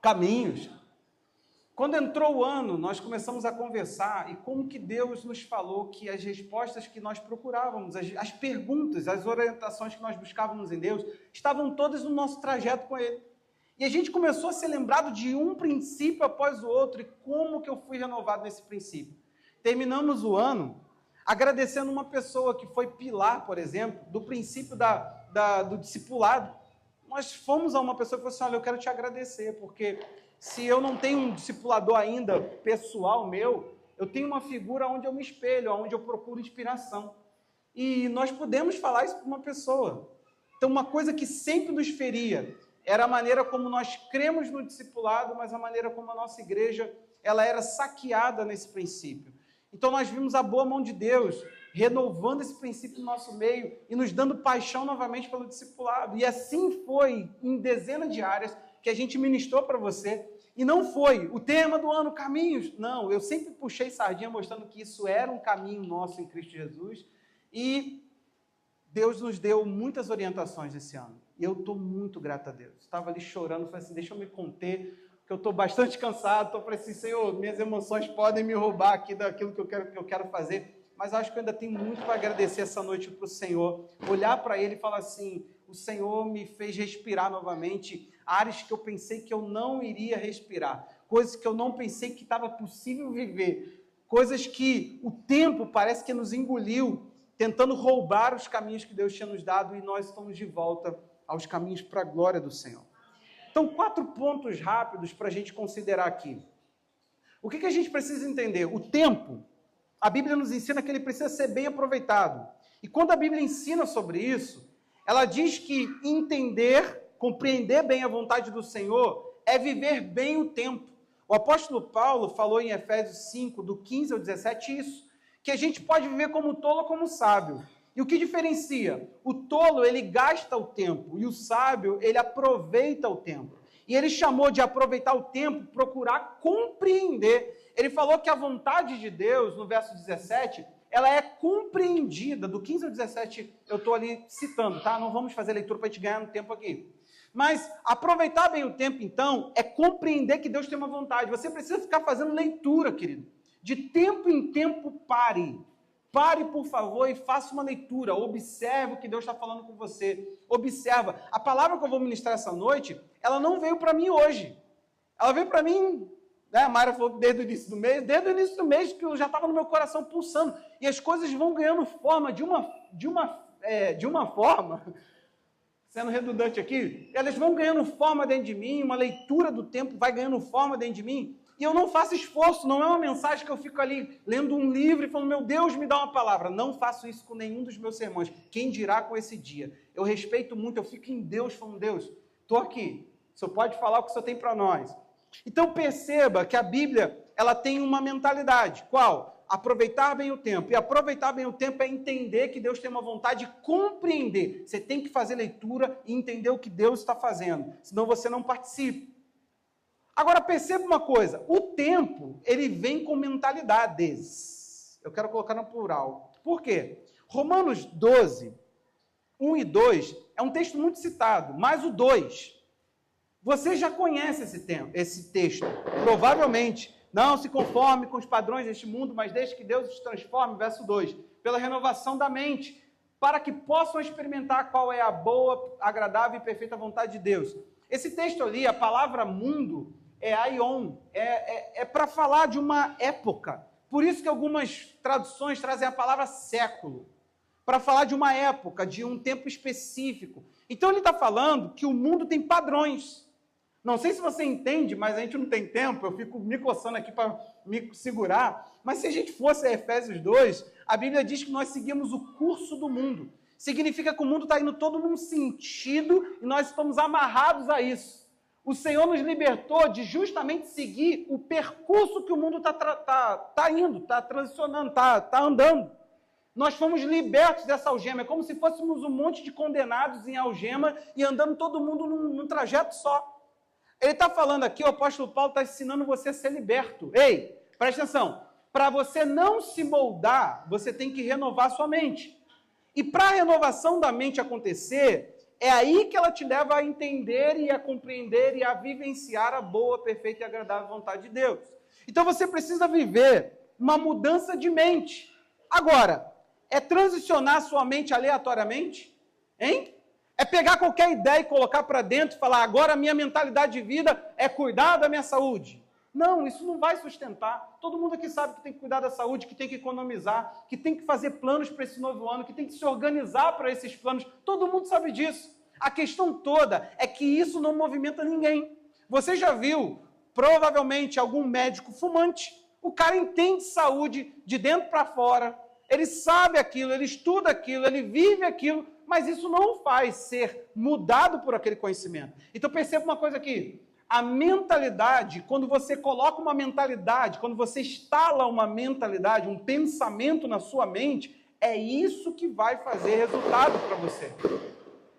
caminhos. Quando entrou o ano, nós começamos a conversar e como que Deus nos falou que as respostas que nós procurávamos, as perguntas, as orientações que nós buscávamos em Deus, estavam todas no nosso trajeto com Ele. E a gente começou a ser lembrado de um princípio após o outro e como que eu fui renovado nesse princípio. Terminamos o ano agradecendo uma pessoa que foi pilar, por exemplo, do princípio do discipulado. Nós fomos a uma pessoa que falou assim, olha, eu quero te agradecer, porque se eu não tenho um discipulador ainda pessoal meu, eu tenho uma figura onde eu me espelho, onde eu procuro inspiração. E nós podemos falar isso para uma pessoa. Então, uma coisa que sempre nos feria era a maneira como nós cremos no discipulado, mas a maneira como a nossa igreja ela era saqueada nesse princípio. Então, nós vimos a boa mão de Deus renovando esse princípio no nosso meio e nos dando paixão novamente pelo discipulado. E assim foi em dezenas de áreas que a gente ministrou para você, e não foi o tema do ano, caminhos. Não, eu sempre puxei sardinha mostrando que isso era um caminho nosso em Cristo Jesus, e Deus nos deu muitas orientações esse ano, e eu estou muito grato a Deus. Estava ali chorando, falei assim, deixa eu me conter, porque eu estou bastante cansado, estou falando assim, Senhor, minhas emoções podem me roubar aqui daquilo que eu quero fazer, mas acho que eu ainda tenho muito para agradecer essa noite para o Senhor, olhar para Ele e falar assim, o Senhor me fez respirar novamente, áreas que eu pensei que eu não iria respirar, coisas que eu não pensei que estava possível viver, coisas que o tempo parece que nos engoliu, tentando roubar os caminhos que Deus tinha nos dado, e nós estamos de volta aos caminhos para a glória do Senhor. Então, 4 pontos rápidos para a gente considerar aqui. O que a gente precisa entender? O tempo, a Bíblia nos ensina que ele precisa ser bem aproveitado. E quando a Bíblia ensina sobre isso, ela diz que entender, compreender bem a vontade do Senhor é viver bem o tempo. O apóstolo Paulo falou em Efésios 5, do 15 ao 17, isso, que a gente pode viver como tolo ou como sábio. E o que diferencia? O tolo, ele gasta o tempo, e o sábio, ele aproveita o tempo. E ele chamou de aproveitar o tempo, procurar compreender. Ele falou que a vontade de Deus, no verso 17, ela é compreendida. Do 15 ao 17, eu estou ali citando, tá? Não vamos fazer leitura para a gente ganhar no tempo aqui. Mas aproveitar bem o tempo, então, é compreender que Deus tem uma vontade. Você precisa ficar fazendo leitura, querido. De tempo em tempo, pare. Pare, por favor, e faça uma leitura. Observe o que Deus está falando com você. Observa. A palavra que eu vou ministrar essa noite, ela não veio para mim hoje. Ela veio para mim, né? A Mayra falou desde o início do mês, que eu já estava no meu coração pulsando. E as coisas vão ganhando forma de uma forma, sendo redundante aqui, elas vão ganhando forma dentro de mim, uma leitura do tempo vai ganhando forma dentro de mim, e eu não faço esforço, não é uma mensagem que eu fico ali lendo um livro e falando, meu Deus, me dá uma palavra. Não faço isso com nenhum dos meus sermões. Quem dirá com esse dia? Eu respeito muito, eu fico em Deus, falando, Deus, estou aqui, o Senhor pode falar o que o Senhor tem para nós. Então perceba que a Bíblia, ela tem uma mentalidade. Qual? Aproveitar bem o tempo. E aproveitar bem o tempo é entender que Deus tem uma vontade de compreender. Você tem que fazer leitura e entender o que Deus está fazendo. Senão você não participa. Agora perceba uma coisa. O tempo, ele vem com mentalidades. Eu quero colocar no plural. Por quê? Romanos 12, 1 e 2 é um texto muito citado. Mas o 2, você já conhece esse texto. Provavelmente. Não se conforme com os padrões deste mundo, mas deixe que Deus os transforme, verso 2, pela renovação da mente, para que possam experimentar qual é a boa, agradável e perfeita vontade de Deus. Esse texto ali, a palavra mundo, é aion, é para falar de uma época. Por isso que algumas traduções trazem a palavra século, para falar de uma época, de um tempo específico. Então ele está falando que o mundo tem padrões. Não sei se você entende, mas a gente não tem tempo, eu fico me coçando aqui para me segurar, mas se a gente fosse a Efésios 2, a Bíblia diz que nós seguimos o curso do mundo. Significa que o mundo está indo todo num sentido e nós estamos amarrados a isso. O Senhor nos libertou de justamente seguir o percurso que o mundo está indo, está transicionando, está andando. Nós fomos libertos dessa algema, é como se fôssemos um monte de condenados em algema e andando todo mundo num trajeto só. Ele está falando aqui, o apóstolo Paulo está ensinando você a ser liberto. Ei, presta atenção. Para você não se moldar, você tem que renovar sua mente. E para a renovação da mente acontecer, É aí que ela te leva a entender e a compreender e a vivenciar a boa, perfeita e agradável vontade de Deus. Então você precisa viver uma mudança de mente. Agora, é transicionar sua mente aleatoriamente? Hein? É pegar qualquer ideia e colocar para dentro e falar, agora a minha mentalidade de vida é cuidar da minha saúde. Não, isso não vai sustentar. Todo mundo aqui sabe que tem que cuidar da saúde, que tem que economizar, que tem que fazer planos para esse novo ano, que tem que se organizar para esses planos. Todo mundo sabe disso. A questão toda é que isso não movimenta ninguém. Você já viu, provavelmente, algum médico fumante? O cara entende saúde de dentro para fora, ele sabe aquilo, ele estuda aquilo, ele vive aquilo, mas isso não o faz ser mudado por aquele conhecimento. Então perceba uma coisa aqui. A mentalidade, quando você coloca uma mentalidade, quando você instala uma mentalidade, um pensamento na sua mente, é isso que vai fazer resultado para você.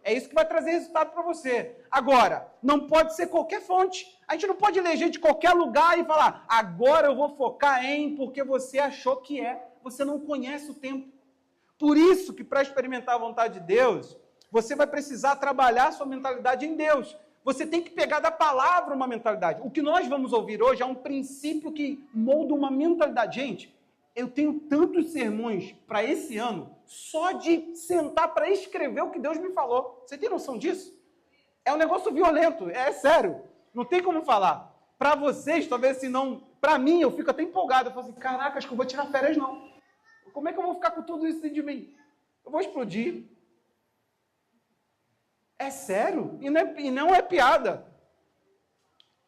É isso que vai trazer resultado para você. Agora, não pode ser qualquer fonte. A gente não pode eleger de qualquer lugar e falar, agora eu vou focar em porque você achou que é. Você não conhece o tempo. Por isso que para experimentar a vontade de Deus, você vai precisar trabalhar sua mentalidade em Deus. Você tem que pegar da palavra uma mentalidade. O que nós vamos ouvir hoje é um princípio que molda uma mentalidade. Gente, eu tenho tantos sermões para esse ano, só de sentar para escrever o que Deus me falou. Você tem noção disso? É um negócio violento, é sério. Não tem como falar. Para vocês, talvez se não... Para mim, eu fico até empolgado. Eu falo assim, caraca, acho que eu vou tirar férias não. Como é que eu vou ficar com tudo isso dentro de mim? Eu vou explodir. É sério? E não é piada.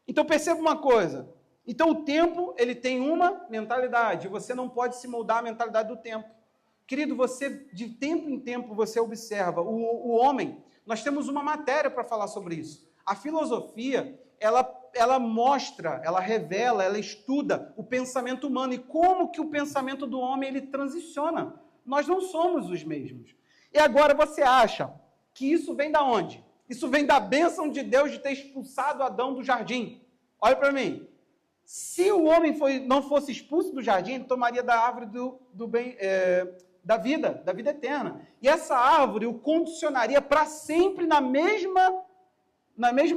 Então perceba uma coisa. Então o tempo, ele tem uma mentalidade. Você não pode se moldar à mentalidade do tempo. Querido, você, de tempo em tempo, você observa. O homem, nós temos uma matéria para falar sobre isso. A filosofia, ela mostra, ela revela, ela estuda o pensamento humano e como que o pensamento do homem, ele transiciona. Nós não somos os mesmos. E agora você acha que isso vem da onde? Isso vem da bênção de Deus de ter expulsado Adão do jardim. Olha para mim. Se o homem não fosse expulso do jardim, ele tomaria da árvore da vida eterna. E essa árvore o condicionaria para sempre na mesma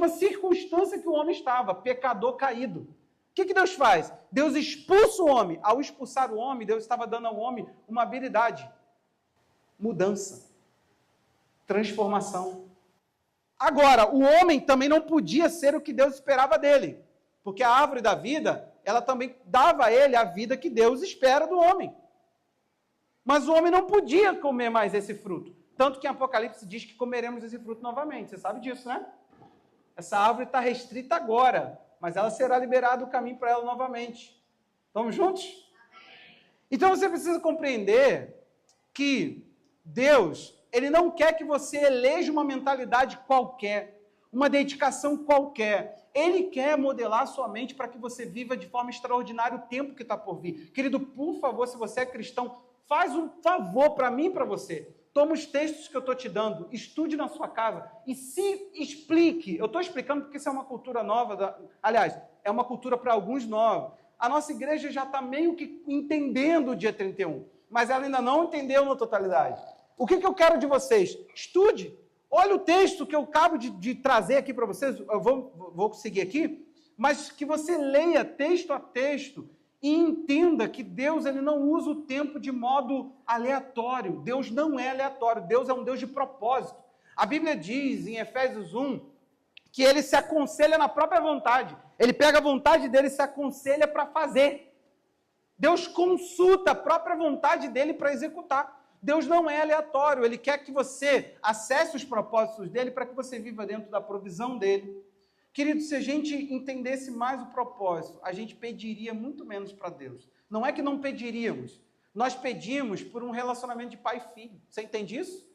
circunstância que o homem estava, pecador caído. O que Deus faz? Deus expulsa o homem. Ao expulsar o homem, Deus estava dando ao homem uma habilidade. Mudança. Transformação. Agora, o homem também não podia ser o que Deus esperava dele, porque a árvore da vida, ela também dava a ele a vida que Deus espera do homem. Mas o homem não podia comer mais esse fruto, tanto que em Apocalipse diz que comeremos esse fruto novamente. Você sabe disso, né? Essa árvore está restrita agora, mas ela será liberado o caminho para ela novamente. Estamos juntos? Então você precisa compreender que Deus, Ele não quer que você eleja uma mentalidade qualquer, uma dedicação qualquer. Ele quer modelar a sua mente para que você viva de forma extraordinária o tempo que está por vir. Querido, por favor, se você é cristão, faz um favor para mim e para você. Toma os textos que eu estou te dando, estude na sua casa e se explique. Eu estou explicando porque isso é uma cultura nova, aliás, é uma cultura para alguns nova. A nossa igreja já está meio que entendendo o dia 31, mas ela ainda não entendeu na totalidade. O que eu quero de vocês? Estude. Olha o texto que eu acabo de trazer aqui para vocês. Eu vou seguir aqui. Mas que você leia texto a texto e entenda que Deus, ele não usa o tempo de modo aleatório. Deus não é aleatório. Deus é um Deus de propósito. A Bíblia diz em Efésios 1 que ele se aconselha na própria vontade. Ele pega a vontade dele e se aconselha para fazer. Deus consulta a própria vontade dele para executar. Deus não é aleatório, Ele quer que você acesse os propósitos dEle para que você viva dentro da provisão dEle. Querido, se a gente entendesse mais o propósito, a gente pediria muito menos para Deus. Não é que não pediríamos, nós pedimos por um relacionamento de pai e filho. Você entende isso?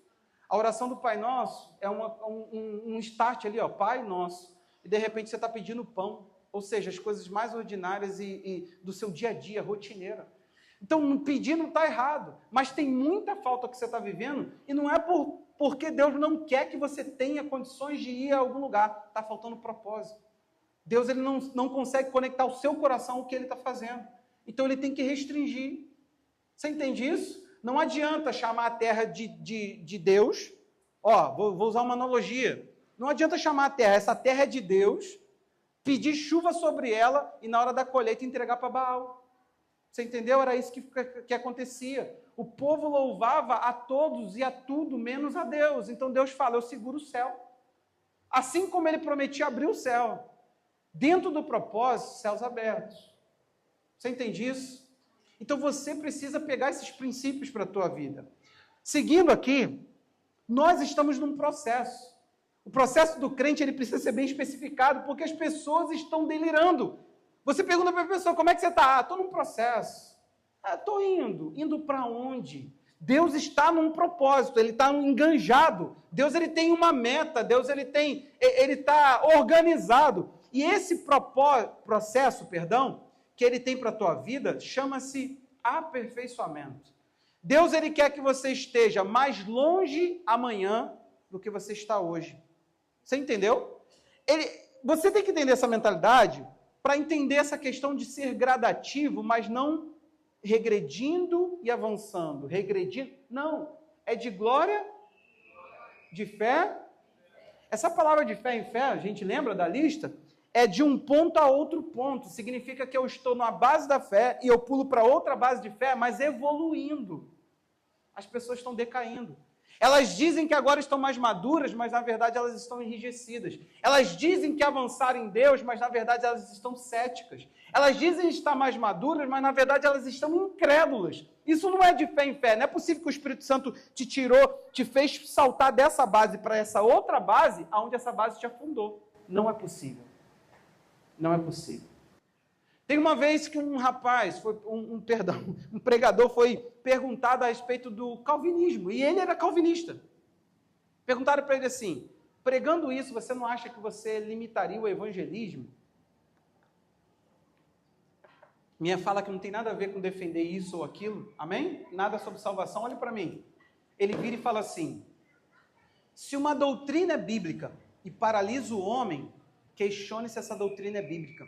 A oração do Pai Nosso é um start ali, ó, Pai Nosso, e de repente você está pedindo pão, ou seja, as coisas mais ordinárias e do seu dia a dia, rotineira. Então, pedir não está errado, mas tem muita falta que você está vivendo e não é porque Deus não quer que você tenha condições de ir a algum lugar. Está faltando propósito. Deus ele não consegue conectar o seu coração ao que Ele está fazendo. Então, Ele tem que restringir. Você entende isso? Não adianta chamar a terra de Deus, Ó, vou usar uma analogia. Não adianta chamar a terra, essa terra é de Deus, pedir chuva sobre ela e na hora da colheita entregar para Baal. Você entendeu? Era isso que acontecia. O povo louvava a todos e a tudo, menos a Deus. Então Deus fala, eu seguro o céu. Assim como ele prometia abrir o céu. Dentro do propósito, céus abertos. Você entende isso? Então você precisa pegar esses princípios para a tua vida. Seguindo aqui, nós estamos num processo. O processo do crente ele precisa ser bem especificado, porque as pessoas estão delirando. Você pergunta para a pessoa, como é que você está? Estou num processo. Estou indo. Indo para onde? Deus está num propósito, ele está enganjado. Deus ele tem uma meta, Deus ele está organizado. E esse processo, que ele tem para a tua vida, chama-se aperfeiçoamento. Deus ele quer que você esteja mais longe amanhã do que você está hoje. Você entendeu? Você tem que entender essa mentalidade para entender essa questão de ser gradativo, mas não regredindo e avançando. Regredindo, não. É de glória, de fé. Essa palavra de fé em fé, a gente lembra da lista? É de um ponto a outro ponto. Significa que eu estou na base da fé e eu pulo para outra base de fé, mas evoluindo. As pessoas estão decaindo. Elas dizem que agora estão mais maduras, mas na verdade elas estão enrijecidas. Elas dizem que avançaram em Deus, mas na verdade elas estão céticas. Elas dizem estar mais maduras, mas na verdade elas estão incrédulas. Isso não é de fé em fé. Não é possível que o Espírito Santo te tirou, te fez saltar dessa base para essa outra base, aonde essa base te afundou. Não é possível. Não é possível. Tem uma vez que um rapaz, um pregador foi perguntado a respeito do calvinismo, e ele era calvinista. Perguntaram para ele assim, pregando isso, você não acha que você limitaria o evangelismo? Minha fala que não tem nada a ver com defender isso ou aquilo, amém? Nada sobre salvação, olhe para mim. Ele vira e fala assim, se uma doutrina é bíblica e paralisa o homem, questione se essa doutrina é bíblica.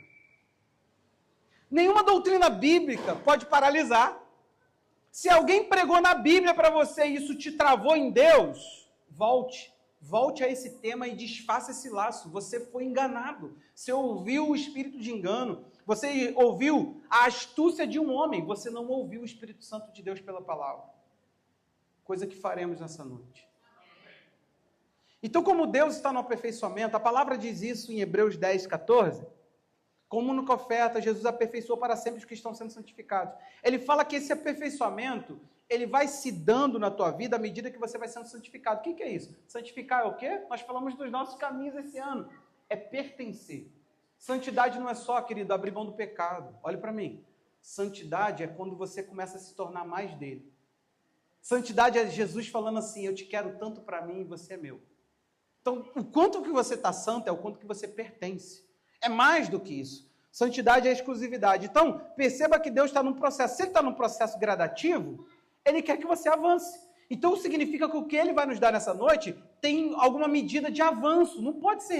Nenhuma doutrina bíblica pode paralisar. Se alguém pregou na Bíblia para você e isso te travou em Deus, volte a esse tema e desfaça esse laço. Você foi enganado. Você ouviu o espírito de engano. Você ouviu a astúcia de um homem. Você não ouviu o Espírito Santo de Deus pela palavra. Coisa que faremos nessa noite. Então, como Deus está no aperfeiçoamento, a palavra diz isso em Hebreus 10, 14. Como única oferta, Jesus aperfeiçoou para sempre os que estão sendo santificados. Ele fala que esse aperfeiçoamento, ele vai se dando na tua vida à medida que você vai sendo santificado. O que é isso? Santificar é o quê? Nós falamos dos nossos caminhos esse ano. É pertencer. Santidade não é só, querido, abrir mão do pecado. Olhe para mim. Santidade é quando você começa a se tornar mais dele. Santidade é Jesus falando assim, eu te quero tanto para mim e você é meu. Então, o quanto que você está santo é o quanto que você pertence. É mais do que isso. Santidade é exclusividade. Então, perceba que Deus está num processo. Se Ele está num processo gradativo, Ele quer que você avance. Então, significa que o que Ele vai nos dar nessa noite tem alguma medida de avanço. Não pode ser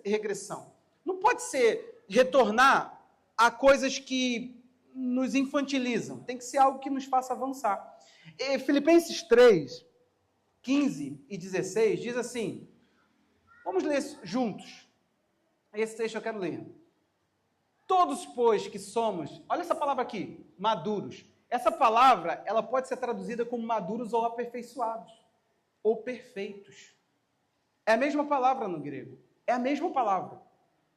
regressão. Não pode ser retornar a coisas que nos infantilizam. Tem que ser algo que nos faça avançar. E Filipenses 3, 15 e 16 diz assim, vamos ler juntos. Esse texto eu quero ler. Todos, pois, que somos, olha essa palavra aqui, maduros. Essa palavra, ela pode ser traduzida como maduros ou aperfeiçoados, ou perfeitos. É a mesma palavra no grego. É a mesma palavra.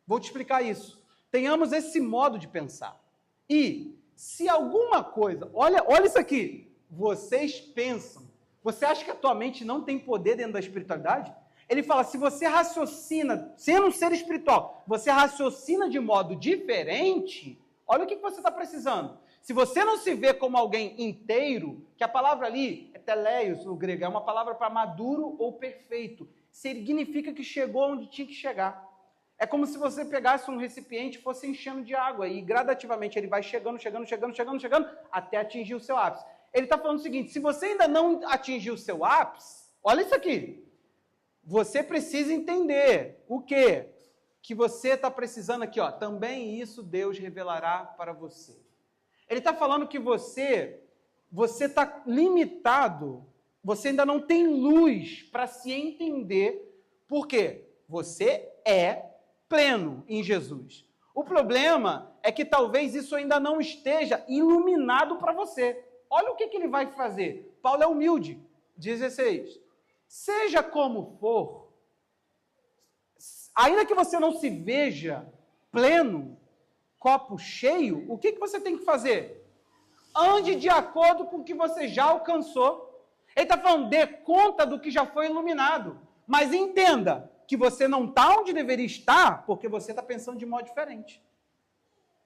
Vou te explicar isso. Tenhamos esse modo de pensar. E, se alguma coisa, olha isso aqui, vocês pensam, você acha que a tua mente não tem poder dentro da espiritualidade? Ele fala, se você raciocina, sendo um ser espiritual, você raciocina de modo diferente, olha o que você está precisando. Se você não se vê como alguém inteiro, que a palavra ali é teleios no grego, é uma palavra para maduro ou perfeito, significa que chegou onde tinha que chegar. É como se você pegasse um recipiente e fosse enchendo de água, e gradativamente ele vai chegando, até atingir o seu ápice. Ele está falando o seguinte, se você ainda não atingiu o seu ápice, olha isso aqui. Você precisa entender o quê? Que você está precisando aqui, ó. Também isso Deus revelará para você. Ele está falando que você está limitado você ainda não tem luz para se entender, por quê? Você é pleno em Jesus. O problema é que talvez isso ainda não esteja iluminado para você. Olha o que ele vai fazer. Paulo é humilde. 16. Seja como for, ainda que você não se veja pleno, copo cheio, o que você tem que fazer? Ande de acordo com o que você já alcançou. Ele está falando, dê conta do que já foi iluminado. Mas entenda que você não está onde deveria estar porque você está pensando de modo diferente.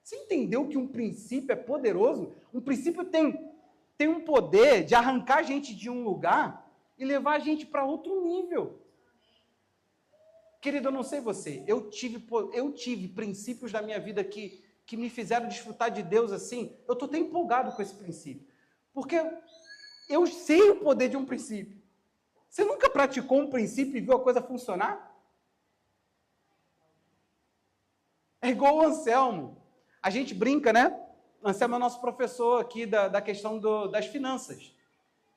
Você entendeu que um princípio é poderoso? Um princípio tem um poder de arrancar a gente de um lugar e levar a gente para outro nível. Querido, eu não sei você, eu tive princípios da minha vida que me fizeram desfrutar de Deus assim. Eu estou até empolgado com esse princípio. Porque eu sei o poder de um princípio. Você nunca praticou um princípio e viu a coisa funcionar? É igual o Anselmo. A gente brinca, né? Anselmo é nosso professor aqui da questão das finanças.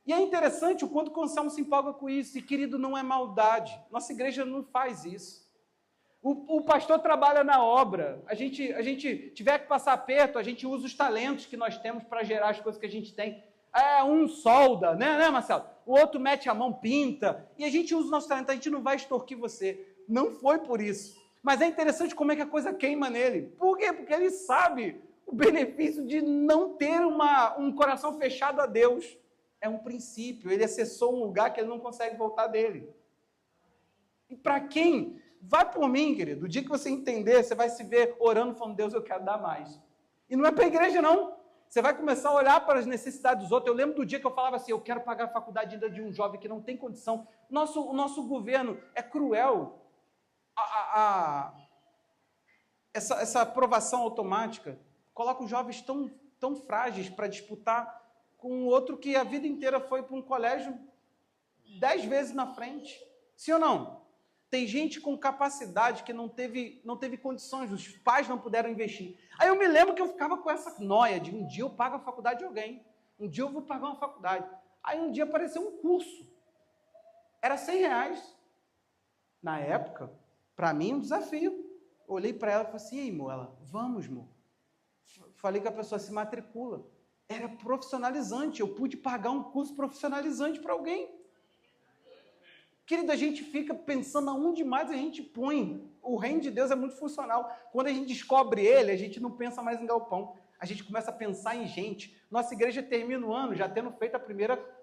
E é interessante o quanto o Anselmo se empolga com isso. E, querido, não é maldade. Nossa igreja não faz isso. O pastor trabalha na obra. A gente tiver que passar aperto, a gente usa os talentos que nós temos para gerar as coisas que a gente tem. Um solda, né, Marcelo? O outro mete a mão, pinta. E a gente usa o nosso talento. A gente não vai extorquir você. Não foi por isso. Mas é interessante como é que a coisa queima nele. Por quê? Porque ele sabe o benefício de não ter um coração fechado a Deus. É um princípio. Ele acessou um lugar que ele não consegue voltar dele. E para quem? Vai por mim, querido. O dia que você entender, você vai se ver orando, falando, Deus, eu quero dar mais. E não é para a igreja, não. Você vai começar a olhar para as necessidades dos outros. Eu lembro do dia que eu falava assim, eu quero pagar a faculdade ainda de um jovem que não tem condição. O nosso governo é cruel. Essa aprovação automática coloca os jovens tão frágeis para disputar com outro que a vida inteira foi para um colégio 10 vezes na frente. Sim ou não? Tem gente com capacidade que não teve condições, os pais não puderam investir. Aí eu me lembro que eu ficava com essa noia de um dia eu pago a faculdade de alguém, um dia eu vou pagar uma faculdade. Aí um dia apareceu um curso, era R$100. Na época, para mim, um desafio. Olhei para ela e falei assim, ei, amor, ela, vamos, amor. Falei que a pessoa se matricula. Era profissionalizante, eu pude pagar um curso profissionalizante para alguém. Querido, a gente fica pensando aonde mais a gente põe. O reino de Deus é muito funcional. Quando a gente descobre ele, a gente não pensa mais em galpão. A gente começa a pensar em gente. Nossa igreja termina o ano já tendo feito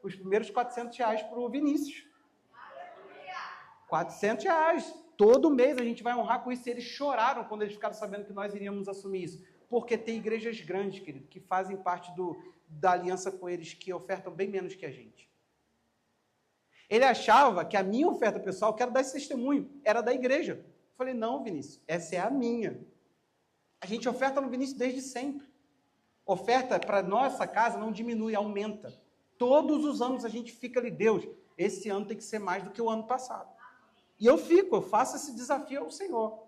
os primeiros R$400 para o Vinícius. R$400. Todo mês a gente vai honrar com isso. E eles choraram quando eles ficaram sabendo que nós iríamos assumir isso. Porque tem igrejas grandes, querido, que fazem parte da aliança com eles, que ofertam bem menos que a gente. Ele achava que a minha oferta pessoal, quero dar esse testemunho, era da igreja. Eu falei, não, Vinícius, essa é a minha. A gente oferta no Vinícius desde sempre. Oferta para nossa casa não diminui, aumenta. Todos os anos a gente fica ali, Deus, esse ano tem que ser mais do que o ano passado. E eu faço esse desafio ao Senhor.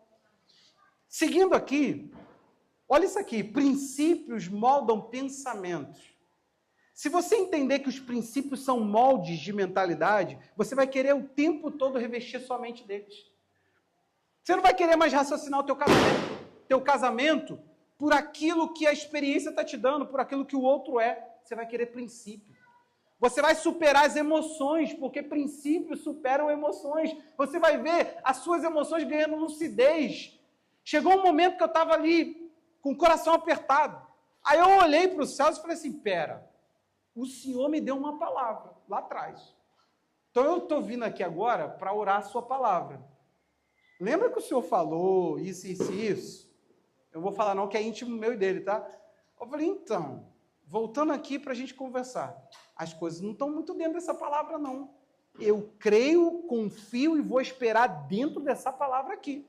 Seguindo aqui, olha isso aqui, princípios moldam pensamentos. Se você entender que os princípios são moldes de mentalidade, você vai querer o tempo todo revestir sua mente deles. Você não vai querer mais raciocinar o teu casamento por aquilo que a experiência está te dando, por aquilo que o outro é. Você vai querer princípio. Você vai superar as emoções, porque princípios superam emoções. Você vai ver as suas emoções ganhando lucidez. Chegou um momento que eu estava ali com o coração apertado. Aí eu olhei para os céus e falei assim, pera, o Senhor me deu uma palavra lá atrás. Então eu estou vindo aqui agora para orar a sua palavra. Lembra que o Senhor falou isso? Eu vou falar não, que é íntimo meu e dele, tá? Eu falei, então, voltando aqui para a gente conversar. As coisas não estão muito dentro dessa palavra, não. Eu creio, confio e vou esperar dentro dessa palavra aqui.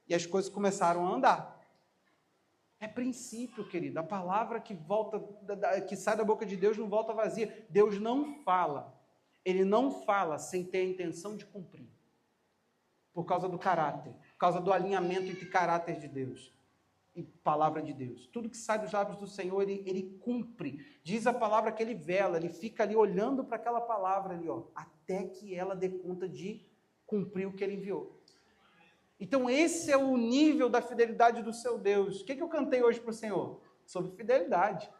E as coisas começaram a andar. É princípio, querido. A palavra que sai da boca de Deus não volta vazia. Deus não fala. Ele não fala sem ter a intenção de cumprir. Por causa do caráter. Por causa do alinhamento entre caráter de Deus. e palavra de Deus. Tudo que sai dos lábios do Senhor, ele cumpre. Diz a palavra que ele vela, ele fica ali olhando para aquela palavra ali, ó, até que ela dê conta de cumprir o que ele enviou. Então esse é o nível da fidelidade do seu Deus. O que eu cantei hoje para o Senhor? Sobre fidelidade.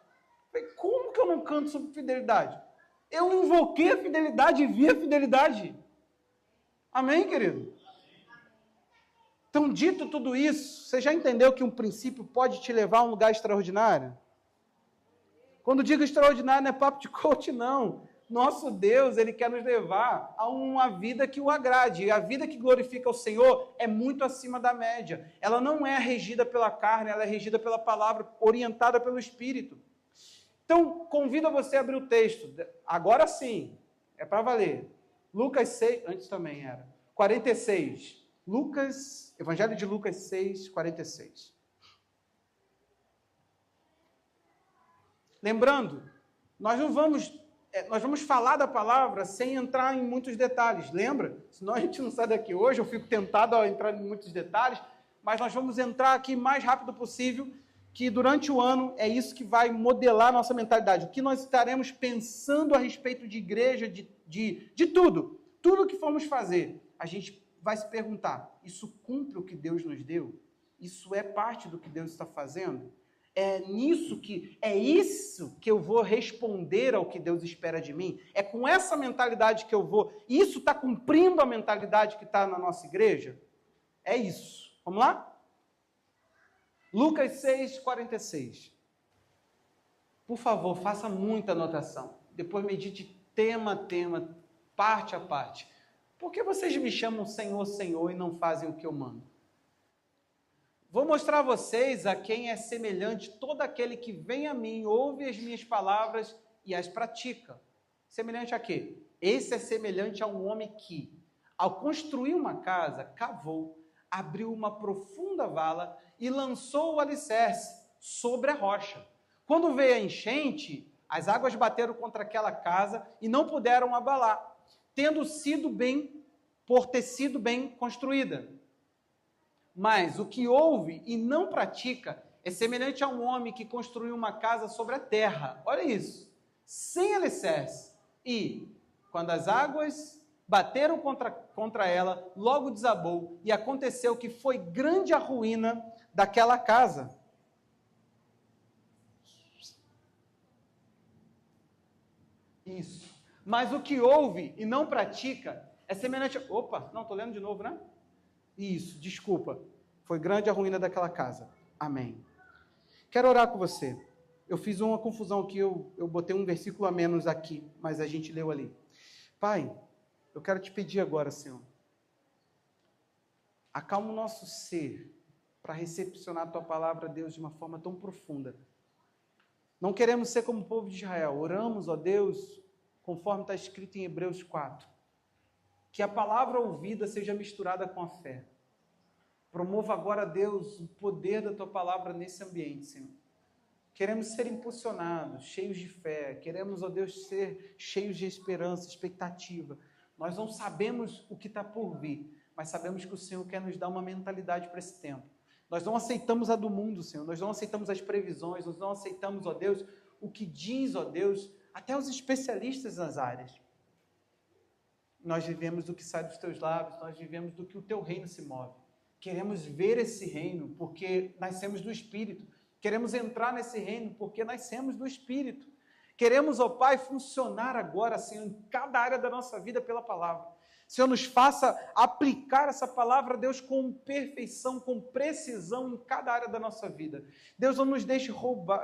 Como que eu não canto sobre fidelidade? Eu invoquei a fidelidade e vi a fidelidade. Amém, querido? Então, dito tudo isso, você já entendeu que um princípio pode te levar a um lugar extraordinário? Quando digo extraordinário, não é papo de coach, não. Nosso Deus, Ele quer nos levar a uma vida que o agrade. E a vida que glorifica o Senhor é muito acima da média. Ela não é regida pela carne, ela é regida pela palavra, orientada pelo Espírito. Então, convido você a abrir o texto. Agora sim, é para valer. Lucas 6, antes também era, 46. Evangelho de Lucas 6, 46. Lembrando, nós vamos falar da palavra sem entrar em muitos detalhes, lembra? Senão a gente não sai daqui hoje, eu fico tentado a entrar em muitos detalhes, mas nós vamos entrar aqui o mais rápido possível, que durante o ano é isso que vai modelar a nossa mentalidade. O que nós estaremos pensando a respeito de igreja, de tudo. Tudo que formos fazer, a gente vai se perguntar, isso cumpre o que Deus nos deu? Isso é parte do que Deus está fazendo? É isso que eu vou responder ao que Deus espera de mim? É com essa mentalidade que eu vou... Isso está cumprindo a mentalidade que está na nossa igreja? É isso. Vamos lá? Lucas 6, 46. Por favor, faça muita anotação. Depois medite tema a tema, parte a parte. Por que vocês me chamam Senhor, Senhor e não fazem o que eu mando? Vou mostrar a vocês a quem é semelhante todo aquele que vem a mim, ouve as minhas palavras e as pratica. Semelhante a quê? Esse é semelhante a um homem que, ao construir uma casa, cavou, abriu uma profunda vala e lançou o alicerce sobre a rocha. Quando veio a enchente, as águas bateram contra aquela casa e não puderam abalar, por ter sido bem construída. Mas o que ouve e não pratica é semelhante a um homem que construiu uma casa sobre a terra. Olha isso, sem alicerce. E, quando as águas bateram contra ela, logo desabou, e aconteceu que foi grande a ruína daquela casa. Isso. Mas o que ouve e não pratica é semelhante... Opa, não, estou lendo de novo, né? Isso, desculpa. Foi grande a ruína daquela casa. Amém. Quero orar com você. Eu fiz uma confusão aqui, eu botei um versículo a menos aqui, mas a gente leu ali. Pai, eu quero te pedir agora, Senhor, acalma o nosso ser para recepcionar a Tua palavra, Deus, de uma forma tão profunda. Não queremos ser como o povo de Israel. Oramos, ó Deus, conforme está escrito em Hebreus 4, que a palavra ouvida seja misturada com a fé. Promova agora, Deus, o poder da Tua palavra nesse ambiente, Senhor. Queremos ser impulsionados, cheios de fé. Queremos, ó Deus, ser cheios de esperança, expectativa. Nós não sabemos o que está por vir, mas sabemos que o Senhor quer nos dar uma mentalidade para esse tempo. Nós não aceitamos a do mundo, Senhor. Nós não aceitamos as previsões. Nós não aceitamos, ó Deus, o que diz, ó Deus, até os especialistas nas áreas. Nós vivemos do que sai dos Teus lábios. Nós vivemos do que o Teu reino se move. Queremos ver esse reino porque nascemos do Espírito. Queremos entrar nesse reino porque nascemos do Espírito. Queremos, ó Pai, funcionar agora, Senhor, em cada área da nossa vida pela palavra. Senhor, nos faça aplicar essa palavra, Deus, com perfeição, com precisão em cada área da nossa vida. Deus, não nos deixe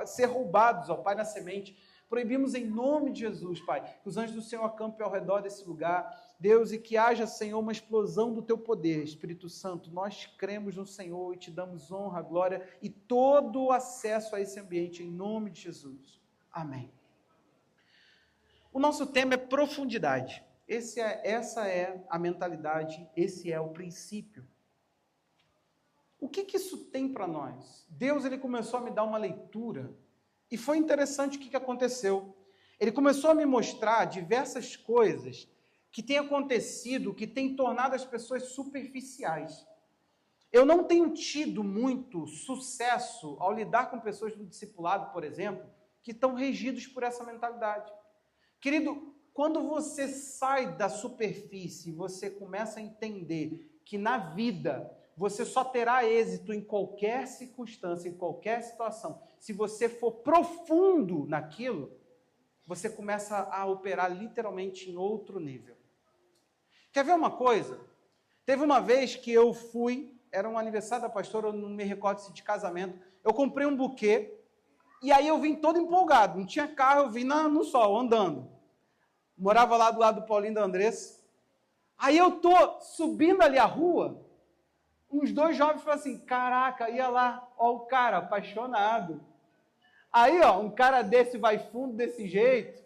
ser roubados, ó Pai, na semente. Proibimos em nome de Jesus, Pai, que os anjos do Senhor acampem ao redor desse lugar, Deus, e que haja, Senhor, uma explosão do Teu poder, Espírito Santo. Nós cremos no Senhor e Te damos honra, glória e todo o acesso a esse ambiente, em nome de Jesus. Amém. O nosso tema é profundidade. Essa é a mentalidade, esse é o princípio. O que isso tem para nós? Deus, Ele começou a me dar uma leitura e foi interessante o que aconteceu. Ele começou a me mostrar diversas coisas que têm acontecido, que têm tornado as pessoas superficiais. Eu não tenho tido muito sucesso ao lidar com pessoas do discipulado, por exemplo, que estão regidos por essa mentalidade. Querido, quando você sai da superfície, você começa a entender que na vida você só terá êxito em qualquer circunstância, em qualquer situação, se você for profundo naquilo, você começa a operar literalmente em outro nível. Quer ver uma coisa? Teve uma vez que eu fui, era um aniversário da pastora, eu não me recordo se de casamento, eu comprei um buquê, e aí eu vim todo empolgado, não tinha carro, eu vim no sol, andando. Morava lá do lado do Paulinho da Andressa. Aí eu tô subindo ali a rua, uns dois jovens falam assim, caraca, ia lá, ó o cara, apaixonado. Aí, ó, um cara desse vai fundo desse jeito,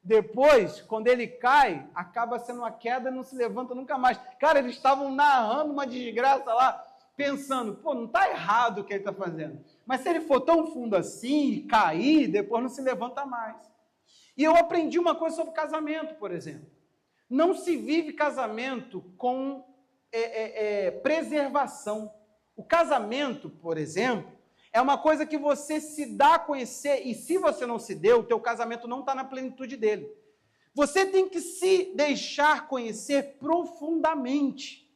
depois, quando ele cai, acaba sendo uma queda e não se levanta nunca mais. Cara, eles estavam narrando uma desgraça lá, pensando, pô, não está errado o que ele está fazendo. Mas se ele for tão fundo assim e cair, depois não se levanta mais. E eu aprendi uma coisa sobre casamento, por exemplo. Não se vive casamento com preservação. O casamento, por exemplo, é uma coisa que você se dá a conhecer, e se você não se deu, o teu casamento não está na plenitude dele. Você tem que se deixar conhecer profundamente.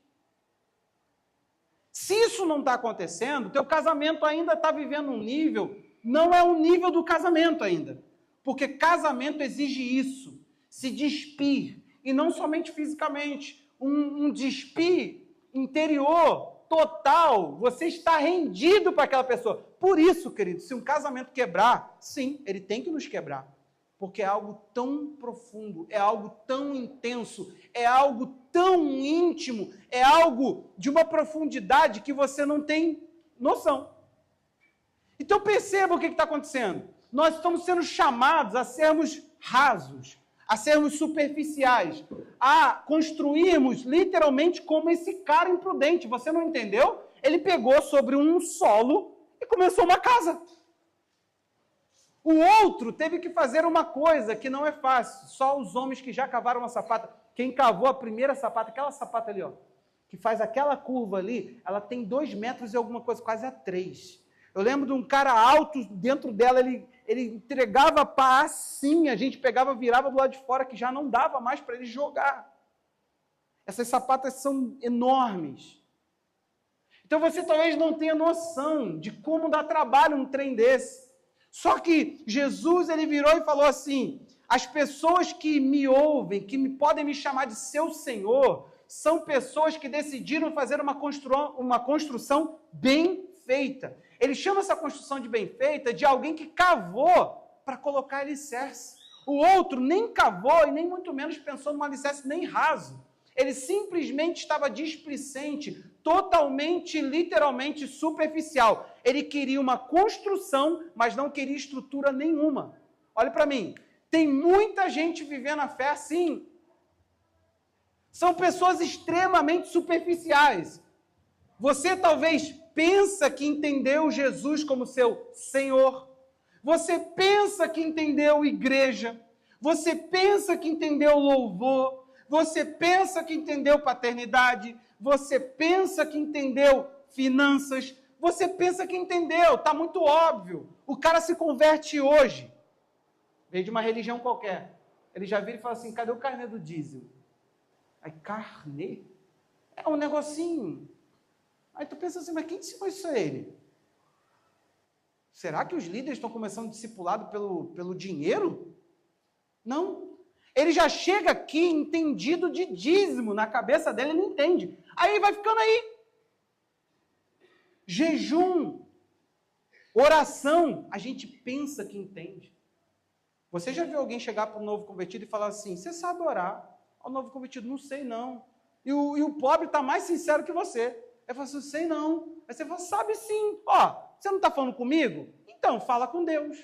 Se isso não está acontecendo, o teu casamento ainda está vivendo um nível, não é o nível do casamento ainda. Porque casamento exige isso, se despir, e não somente fisicamente, um despir interior, total, você está rendido para aquela pessoa. Por isso, querido, se um casamento quebrar, sim, ele tem que nos quebrar, porque é algo tão profundo, é algo tão intenso, é algo tão íntimo, é algo de uma profundidade que você não tem noção. Então perceba o que está acontecendo. Nós estamos sendo chamados a sermos rasos, a sermos superficiais, a construirmos literalmente como esse cara imprudente. Você não entendeu? Ele pegou sobre um solo e começou uma casa. O outro teve que fazer uma coisa que não é fácil. Só os homens que já cavaram uma sapata. Quem cavou a primeira sapata, aquela sapata ali, ó, que faz aquela curva ali, ela tem 2 metros e alguma coisa, quase a 3. Eu lembro de um cara alto, dentro dela, ele entregava pá assim, a gente pegava, virava do lado de fora, que já não dava mais para ele jogar. Essas sapatas são enormes. Então você talvez não tenha noção de como dá trabalho um trem desse. Só que Jesus, ele virou e falou assim, as pessoas que me ouvem, que podem me chamar de seu Senhor, são pessoas que decidiram fazer uma construção bem feita. Ele chama essa construção de bem feita de alguém que cavou para colocar alicerce. O outro nem cavou e nem muito menos pensou num alicerce nem raso. Ele simplesmente estava displicente, totalmente, literalmente superficial. Ele queria uma construção, mas não queria estrutura nenhuma. Olha para mim, tem muita gente vivendo a fé assim. São pessoas extremamente superficiais. Você talvez pensa que entendeu Jesus como seu Senhor. Você pensa que entendeu igreja. Você pensa que entendeu louvor. Você pensa que entendeu paternidade. Você pensa que entendeu finanças. Você pensa que entendeu. Está muito óbvio. O cara se converte hoje. Veio de uma religião qualquer. Ele já vira e fala assim, cadê o carnê do dízimo? Aí, carnê? É um negocinho. Aí tu pensa assim, mas quem ensinou isso a ele? Será que os líderes estão começando discipulado pelo dinheiro? Não. Ele já chega aqui entendido de dízimo, na cabeça dele ele entende. Aí vai ficando aí. Jejum, oração, a gente pensa que entende. Você já viu alguém chegar para um novo convertido e falar assim, você sabe orar? O novo convertido, não sei não. E o pobre está mais sincero que você. Ele fala assim, sei não. Aí você fala, sabe sim. Ó, você não está falando comigo? Então, fala com Deus.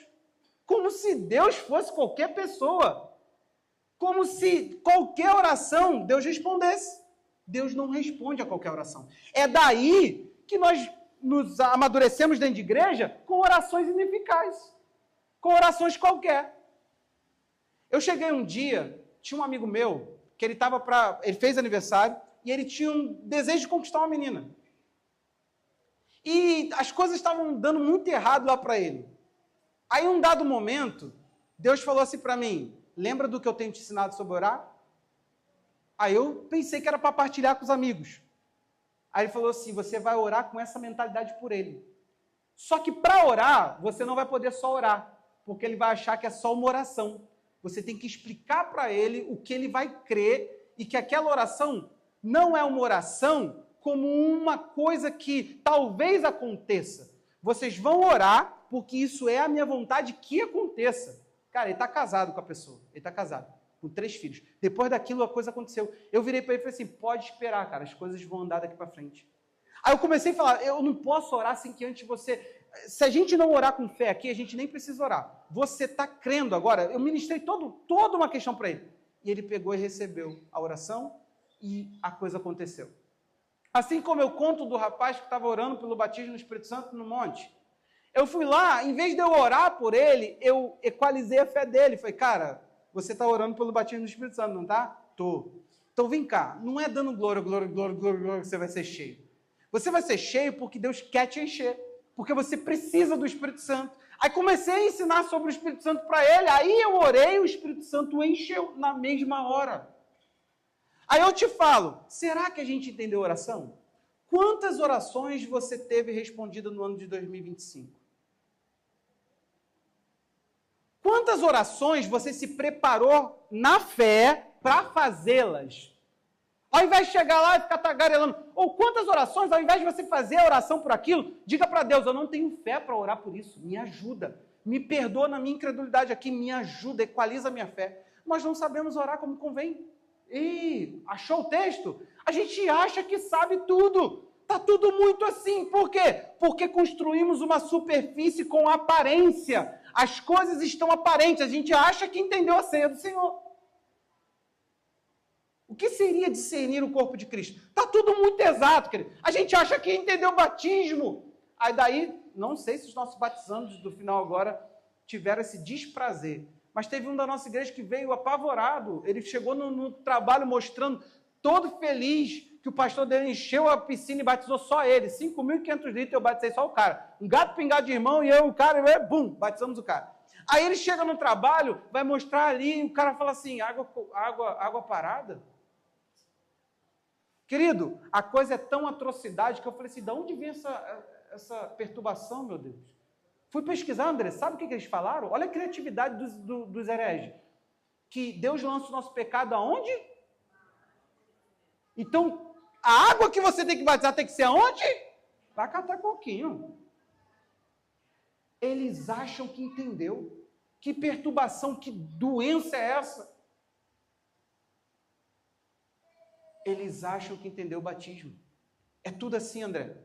Como se Deus fosse qualquer pessoa. Como se qualquer oração Deus respondesse. Deus não responde a qualquer oração. É daí que nós nos amadurecemos dentro de igreja com orações ineficazes. Com orações qualquer. Eu cheguei um dia, tinha um amigo meu, que ele fez aniversário, e ele tinha um desejo de conquistar uma menina. E as coisas estavam dando muito errado lá para ele. Aí, um dado momento, Deus falou assim para mim, lembra do que eu tenho te ensinado sobre orar? Aí eu pensei que era para partilhar com os amigos. Aí ele falou assim, você vai orar com essa mentalidade por ele. Só que para orar, você não vai poder só orar, porque ele vai achar que é só uma oração. Você tem que explicar para ele o que ele vai crer e que aquela oração não é uma oração como uma coisa que talvez aconteça. Vocês vão orar porque isso é a minha vontade que aconteça. Cara, ele está casado com a pessoa, ele está casado, com 3 filhos. Depois daquilo, a coisa aconteceu. Eu virei para ele e falei assim, pode esperar, cara, as coisas vão andar daqui para frente. Aí eu comecei a falar, eu não posso orar sem que antes você... Se a gente não orar com fé aqui, a gente nem precisa orar. Você está crendo agora? Eu ministrei toda uma questão para ele. E ele pegou e recebeu a oração e a coisa aconteceu. Assim como eu conto do rapaz que estava orando pelo batismo no Espírito Santo no monte. Eu fui lá, em vez de eu orar por ele, eu equalizei a fé dele. Falei, cara, você está orando pelo batismo no Espírito Santo, não está? Tô. Então vem cá, não é dando glória que você vai ser cheio. Você vai ser cheio porque Deus quer te encher. Porque você precisa do Espírito Santo. Aí comecei a ensinar sobre o Espírito Santo para ele, aí eu orei, o Espírito Santo encheu na mesma hora. Aí eu te falo, será que a gente entendeu a oração? Quantas orações você teve respondida no ano de 2025? Quantas orações você se preparou na fé para fazê-las? Ao invés de chegar lá e ficar tagarelando, ou quantas orações, ao invés de você fazer a oração por aquilo, diga para Deus, eu não tenho fé para orar por isso, me ajuda, me perdoa na minha incredulidade aqui, me ajuda, equaliza a minha fé. Nós não sabemos orar como convém. Ih, achou o texto? A gente acha que sabe tudo, está tudo muito assim, por quê? Porque construímos uma superfície com aparência, as coisas estão aparentes, a gente acha que entendeu a ceia do Senhor. O que seria discernir o corpo de Cristo? Está tudo muito exato, querido. A gente acha que entendeu o batismo. Aí daí, não sei se os nossos batizandos do final agora tiveram esse desprazer. Mas teve um da nossa igreja que veio apavorado. Ele chegou no trabalho mostrando, todo feliz, que o pastor dele encheu a piscina e batizou só ele. 5.500 litros, eu batizei só o cara. Um gato pingado de irmão e eu, o cara, bum, batizamos o cara. Aí ele chega no trabalho, vai mostrar ali, e o cara fala assim, água parada? Querido, a coisa é tão atrocidade que eu falei assim, de onde vem essa perturbação, meu Deus? Fui pesquisar, André, sabe o que eles falaram? Olha a criatividade dos hereges. Que Deus lança o nosso pecado aonde? Então, a água que você tem que batizar tem que ser aonde? Vai catar coquinho. Eles acham que entendeu. Que perturbação, que doença é essa? Eles acham que entendeu o batismo. É tudo assim, André.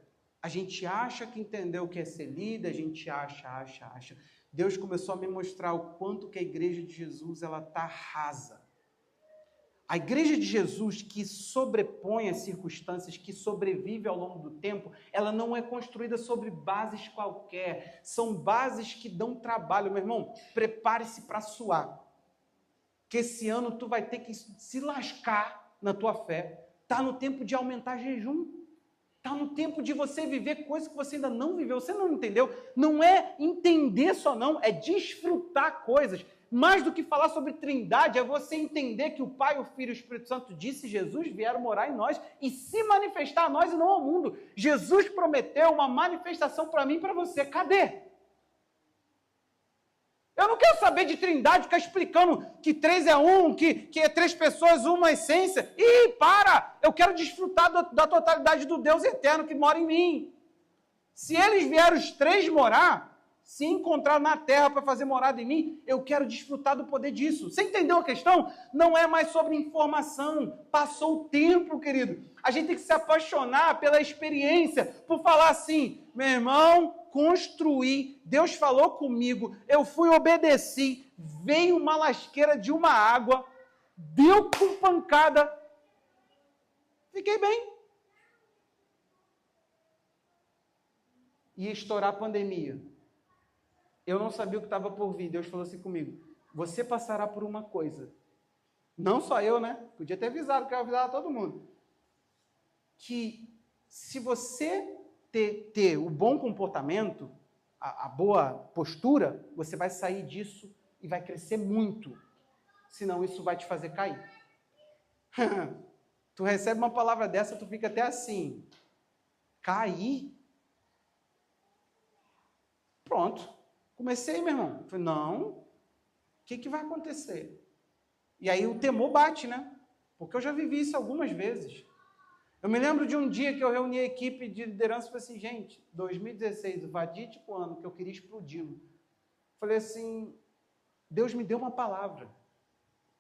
A gente acha que entendeu o que é ser líder, a gente acha. Deus começou a me mostrar o quanto que a igreja de Jesus ela está rasa. A igreja de Jesus que sobrepõe as circunstâncias, que sobrevive ao longo do tempo, ela não é construída sobre bases qualquer. São bases que dão trabalho. Meu irmão, prepare-se para suar. Que esse ano tu vai ter que se lascar na tua fé. Está no tempo de aumentar jejum. Está no tempo de você viver coisas que você ainda não viveu. Você não entendeu? Não é entender só não, é desfrutar coisas. Mais do que falar sobre trindade, é você entender que o Pai, o Filho e o Espírito Santo disse, Jesus vieram morar em nós e se manifestar a nós e não ao mundo. Jesus prometeu uma manifestação para mim e para você. Cadê? Eu não quero saber de trindade, ficar explicando que 3 é 1, que é 3 pessoas, uma essência. Ih, para! Eu quero desfrutar da totalidade do Deus eterno que mora em mim. Se eles vieram os 3 morar, se encontrar na terra para fazer morada em mim, eu quero desfrutar do poder disso. Você entendeu a questão? Não é mais sobre informação. Passou o tempo, querido. A gente tem que se apaixonar pela experiência, por falar assim, meu irmão, construí, Deus falou comigo, eu fui, obedeci, veio uma lasqueira de uma água, deu com pancada, fiquei bem. Ia estourar a pandemia. Eu não sabia o que estava por vir. Deus falou assim comigo, você passará por uma coisa. Não só eu, né? Podia ter avisado, que eu avisava todo mundo. Que se você ter o bom comportamento, a boa postura, você vai sair disso e vai crescer muito. Senão isso vai te fazer cair. Tu recebe uma palavra dessa, tu fica até assim. Cair? Pronto. Comecei, meu irmão. Falei, não. O que vai acontecer? E aí o temor bate, né? Porque eu já vivi isso algumas vezes. Eu me lembro de um dia que eu reuni a equipe de liderança e falei assim, gente, 2016, o fatídico ano que eu queria explodi-lo. Falei assim, Deus me deu uma palavra.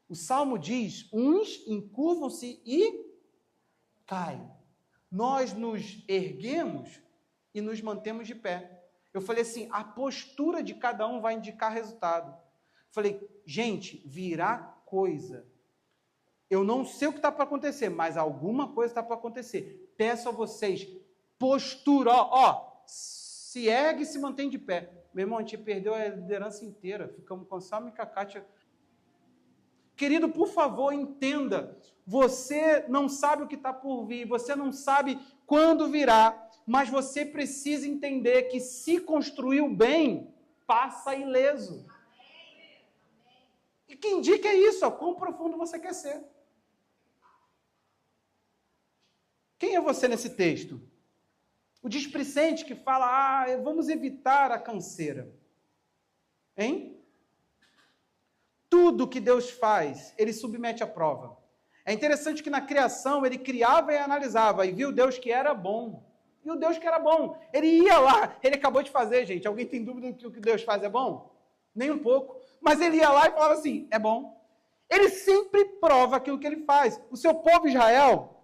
O Salmo diz, uns encurvam-se e caem. Nós nos erguemos e nos mantemos de pé. Eu falei assim, a postura de cada um vai indicar resultado. Falei, gente, virá coisa. Eu não sei o que está para acontecer, mas alguma coisa está para acontecer. Peço a vocês, postura, se ergue e se mantém de pé. Meu irmão, a gente perdeu a liderança inteira, ficamos com Salmo e Kátia. Querido, por favor, entenda, você não sabe o que está por vir, você não sabe quando virá, mas você precisa entender que se construiu bem, passa ileso. E que indica é isso, quão profundo você quer ser. Quem é você nesse texto? O displicente que fala, vamos evitar a canseira. Hein? Tudo que Deus faz, ele submete à prova. É interessante que na criação ele criava e analisava, e viu Deus que era bom. E o Deus que era bom. Ele ia lá, ele acabou de fazer, gente. Alguém tem dúvida que o que Deus faz é bom? Nem um pouco. Mas ele ia lá e falava assim, é bom. Ele sempre prova aquilo que ele faz. O seu povo Israel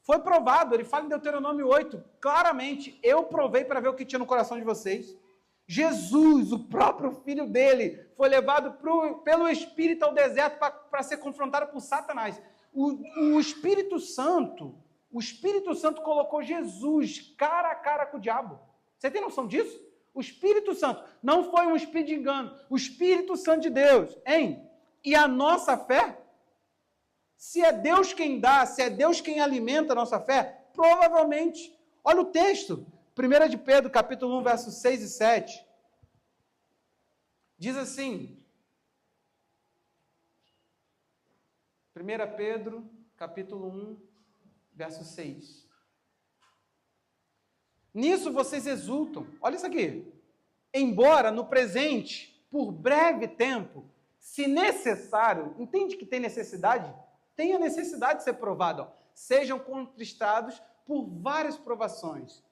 foi provado, ele fala em Deuteronômio 8, claramente, eu provei para ver o que tinha no coração de vocês. Jesus, o próprio filho dele, foi levado pelo Espírito ao deserto para ser confrontado por Satanás. O Espírito Santo colocou Jesus cara a cara com o diabo. Você tem noção disso? O Espírito Santo não foi um espírito de engano, o Espírito Santo de Deus, hein? E a nossa fé, se é Deus quem dá, se é Deus quem alimenta a nossa fé, provavelmente, olha o texto, 1 de Pedro, capítulo 1, versos 6 e 7, diz assim, 1 Pedro, capítulo 1, verso 6. Nisso vocês exultam. Olha isso aqui. Embora no presente, por breve tempo, se necessário, entende que tem necessidade? Tem a necessidade de ser provado. Sejam contristados por várias provações.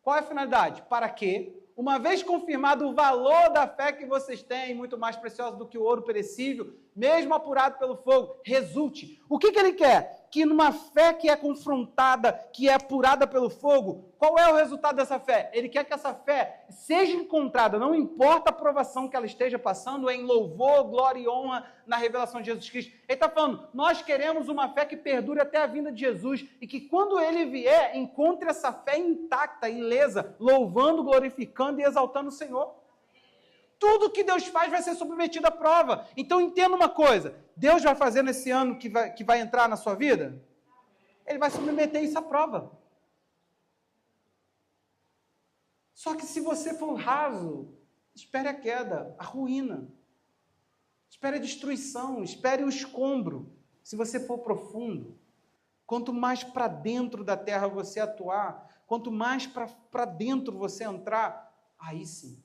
Qual é a finalidade? Para que, uma vez confirmado o valor da fé que vocês têm, muito mais preciosa do que o ouro perecível, mesmo apurado pelo fogo, resulte. O que ele quer? Que numa fé que é confrontada, que é apurada pelo fogo, qual é o resultado dessa fé? Ele quer que essa fé seja encontrada, não importa a provação que ela esteja passando, em louvor, glória e honra na revelação de Jesus Cristo. Ele está falando, nós queremos uma fé que perdure até a vinda de Jesus e que quando ele vier, encontre essa fé intacta, ilesa, louvando, glorificando e exaltando o Senhor. Tudo que Deus faz vai ser submetido à prova. Então entenda uma coisa, Deus vai fazer nesse ano que vai entrar na sua vida? Ele vai submeter isso à prova. Só que se você for raso, espere a queda, a ruína. Espere a destruição, espere o escombro. Se você for profundo, quanto mais para dentro da terra você atuar, quanto mais para dentro você entrar, aí sim.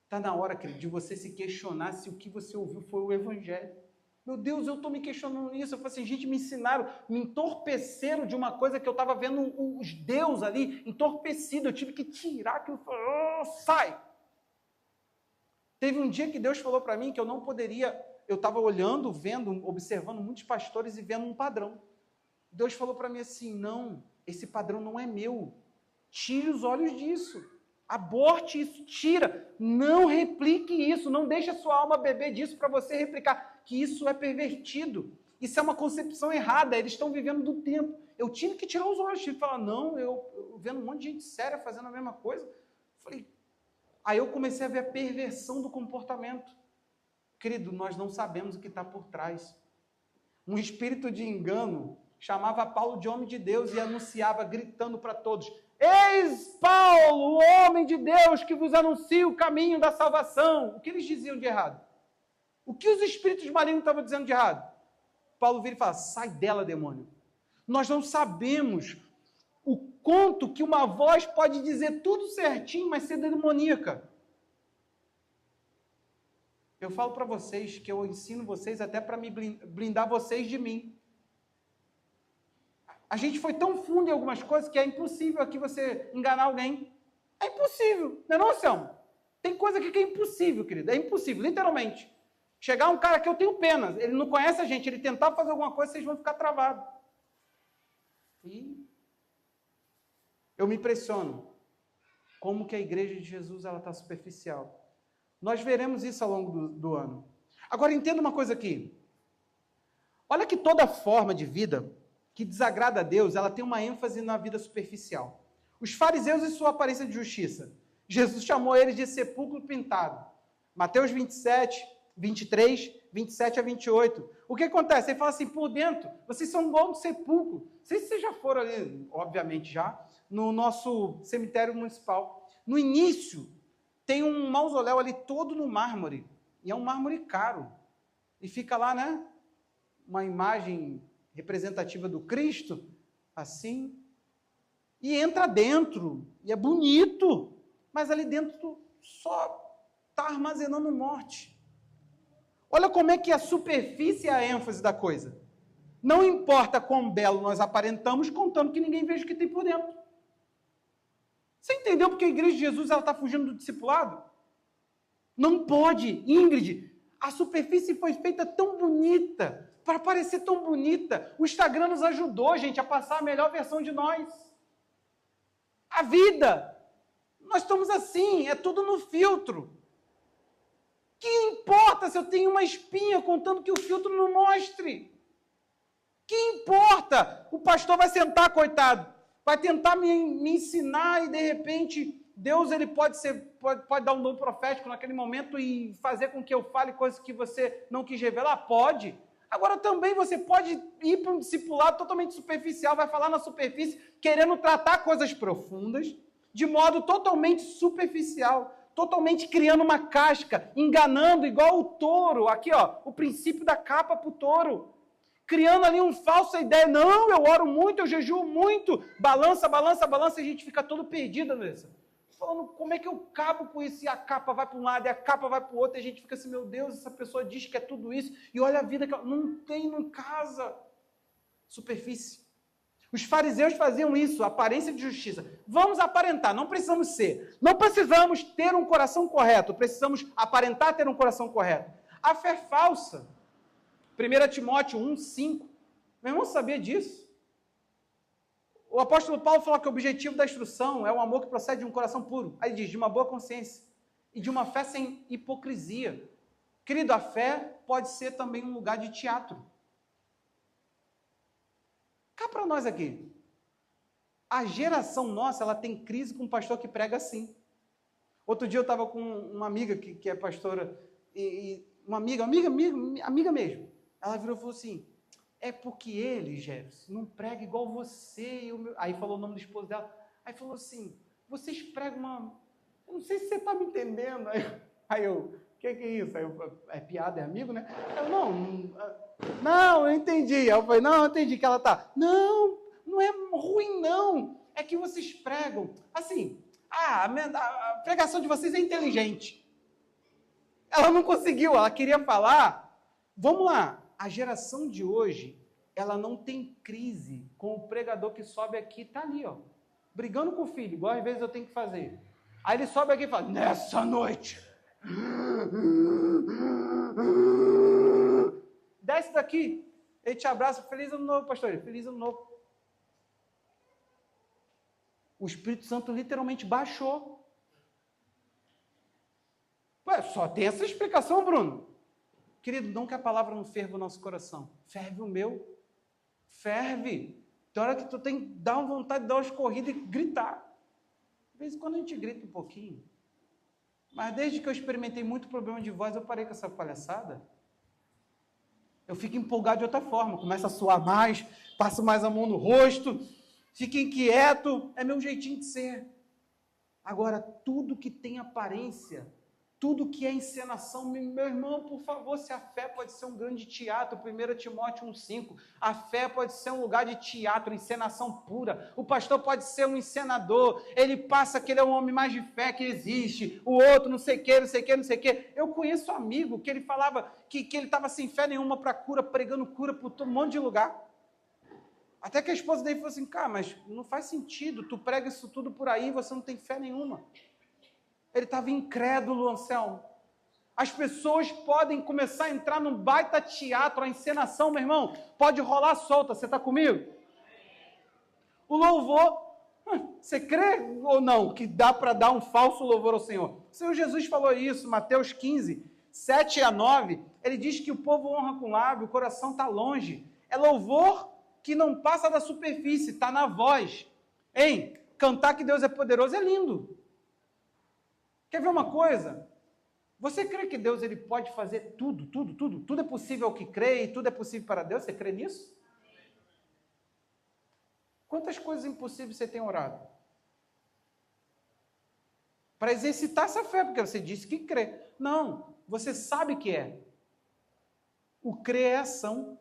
Está na hora, querido, de você se questionar se o que você ouviu foi o Evangelho. Meu Deus, eu estou me questionando nisso. Eu falei assim, gente, me ensinaram, me entorpeceram de uma coisa que eu estava vendo os deuses ali, entorpecido. Eu tive que tirar aquilo. Sai! Teve um dia que Deus falou para mim que eu não poderia... Eu estava olhando, vendo, observando muitos pastores e vendo um padrão. Deus falou para mim assim, não, esse padrão não é meu. Tire os olhos disso. Aborte isso, tira, não replique isso, não deixe a sua alma beber disso para você replicar, que isso é pervertido, isso é uma concepção errada, eles estão vivendo do tempo. Eu tive que tirar os olhos, tive que falar, não, eu vendo um monte de gente séria fazendo a mesma coisa, aí eu comecei a ver a perversão do comportamento. Querido, nós não sabemos o que está por trás. Um espírito de engano chamava Paulo de homem de Deus e anunciava, gritando para todos, Eis Paulo, o homem de Deus que vos anuncia o caminho da salvação. O que eles diziam de errado? O que os espíritos malignos estavam dizendo de errado? Paulo vira e fala, sai dela, demônio. Nós não sabemos o quanto que uma voz pode dizer tudo certinho, mas ser demoníaca. Eu falo para vocês que eu ensino vocês até para me blindar vocês de mim. A gente foi tão fundo em algumas coisas que é impossível aqui você enganar alguém. É impossível, não é não, Selma? Tem coisa aqui que é impossível, querido. É impossível, literalmente. Chegar um cara que eu tenho pena, ele não conhece a gente, ele tentar fazer alguma coisa, vocês vão ficar travados. E eu me impressiono como que a igreja de Jesus está superficial. Nós veremos isso ao longo do ano. Agora, entenda uma coisa aqui. Olha que toda forma de vida que desagrada a Deus, ela tem uma ênfase na vida superficial. Os fariseus e sua aparência de justiça. Jesus chamou eles de sepulcro pintado. Mateus 27, 23, 27 a 28. O que acontece? Ele fala assim, por dentro, vocês são igual um sepulcro. Não sei se vocês já foram ali, obviamente já, no nosso cemitério municipal. No início, tem um mausoléu ali todo no mármore. E é um mármore caro. E fica lá, né? Uma imagem representativa do Cristo, assim. E entra dentro. E é bonito. Mas ali dentro só está armazenando morte. Olha como é que a superfície é a ênfase da coisa. Não importa quão belo nós aparentamos, contando que ninguém veja o que tem por dentro. Você entendeu porque a igreja de Jesus está fugindo do discipulado? Não pode. Ingrid, a superfície foi feita tão bonita, para parecer tão bonita. O Instagram nos ajudou, gente, a passar a melhor versão de nós. A vida. Nós estamos assim, é tudo no filtro. Que importa se eu tenho uma espinha contando que o filtro não mostre? Que importa? O pastor vai sentar, coitado, vai tentar me ensinar e de repente Deus ele pode dar um dom profético naquele momento e fazer com que eu fale coisas que você não quis revelar? Pode. Agora também você pode ir para um discipulado totalmente superficial, vai falar na superfície, querendo tratar coisas profundas, de modo totalmente superficial, totalmente criando uma casca, enganando, igual o touro, aqui ó, o princípio da capa para o touro, criando ali uma falsa ideia, não, eu oro muito, eu jejuo muito, balança, balança, balança, e a gente fica todo perdido, Andressa. Falando, como é que eu cabo com isso? E a capa vai para um lado, e a capa vai para o outro, e a gente fica assim, meu Deus, essa pessoa diz que é tudo isso, e olha a vida que ela não tem, não casa. Superfície. Os fariseus faziam isso, aparência de justiça. Vamos aparentar, não precisamos ser. Não precisamos ter um coração correto, precisamos aparentar ter um coração correto. A fé falsa. 1 Timóteo 1, 5. Meu irmão sabia disso? O apóstolo Paulo fala que o objetivo da instrução é o amor que procede de um coração puro. Aí diz, de uma boa consciência e de uma fé sem hipocrisia. Querido, a fé pode ser também um lugar de teatro. Cá para nós aqui. A geração nossa, ela tem crise com um pastor que prega assim. Outro dia eu estava com uma amiga que é pastora, e uma amiga mesmo. Ela virou e falou assim, é porque ele, Jefferson, não prega igual você. Aí falou o nome do esposo dela. Aí falou assim, vocês pregam uma... Eu não sei se você está me entendendo. Aí eu, o que é isso? Aí eu, é piada, é amigo, né? Eu, não, eu entendi. Aí eu falei, não, eu entendi que ela tá. Não, não é ruim, não. É que vocês pregam. Assim, a pregação de vocês é inteligente. Ela não conseguiu, ela queria falar. Vamos lá. A geração de hoje, ela não tem crise com o pregador que sobe aqui, está ali, ó, brigando com o filho, igual às vezes eu tenho que fazer. Aí ele sobe aqui e fala, nessa noite, desce daqui, ele te abraça, feliz ano novo, pastor, feliz ano novo. O Espírito Santo literalmente baixou. Ué, só tem essa explicação, Bruno. Querido, não que a palavra não ferva o nosso coração. Ferve o meu. Ferve. Tem hora que tu tem que dar uma vontade de dar uma escorrida e gritar. De vez em quando a gente grita um pouquinho. Mas desde que eu experimentei muito problema de voz, eu parei com essa palhaçada. Eu fico empolgado de outra forma. Começa a suar mais, passo mais a mão no rosto. fica inquieto, é meu jeitinho de ser. Agora, tudo que tem aparência, tudo que é encenação, meu irmão, por favor, se a fé pode ser um grande teatro, 1 Timóteo 1,5, a fé pode ser um lugar de teatro, encenação pura, o pastor pode ser um encenador, ele passa que ele é o homem mais de fé que existe, o outro não sei o que, não sei o que, não sei o que. Eu conheço um amigo que ele falava que ele estava sem fé nenhuma para cura, pregando cura por um monte de lugar. Até que a esposa dele falou assim, cara, mas não faz sentido, tu prega isso tudo por aí, você não tem fé nenhuma. Ele estava incrédulo, Anselmo. As pessoas podem começar a entrar num baita teatro, a encenação, meu irmão, pode rolar solta, você está comigo? O louvor, você crê ou não que dá para dar um falso louvor ao Senhor? O Senhor Jesus falou isso, Mateus 15, 7 a 9, ele diz que o povo honra com lábio, o coração está longe. É louvor que não passa da superfície, está na voz. Hein? Cantar que Deus é poderoso é lindo. Quer ver uma coisa? Você crê que Deus ele pode fazer tudo? Tudo é possível ao que crê e tudo é possível para Deus? Você crê nisso? Quantas coisas impossíveis você tem orado? Para exercitar essa fé, porque você disse que crê. Não, você sabe que é. O crer é ação.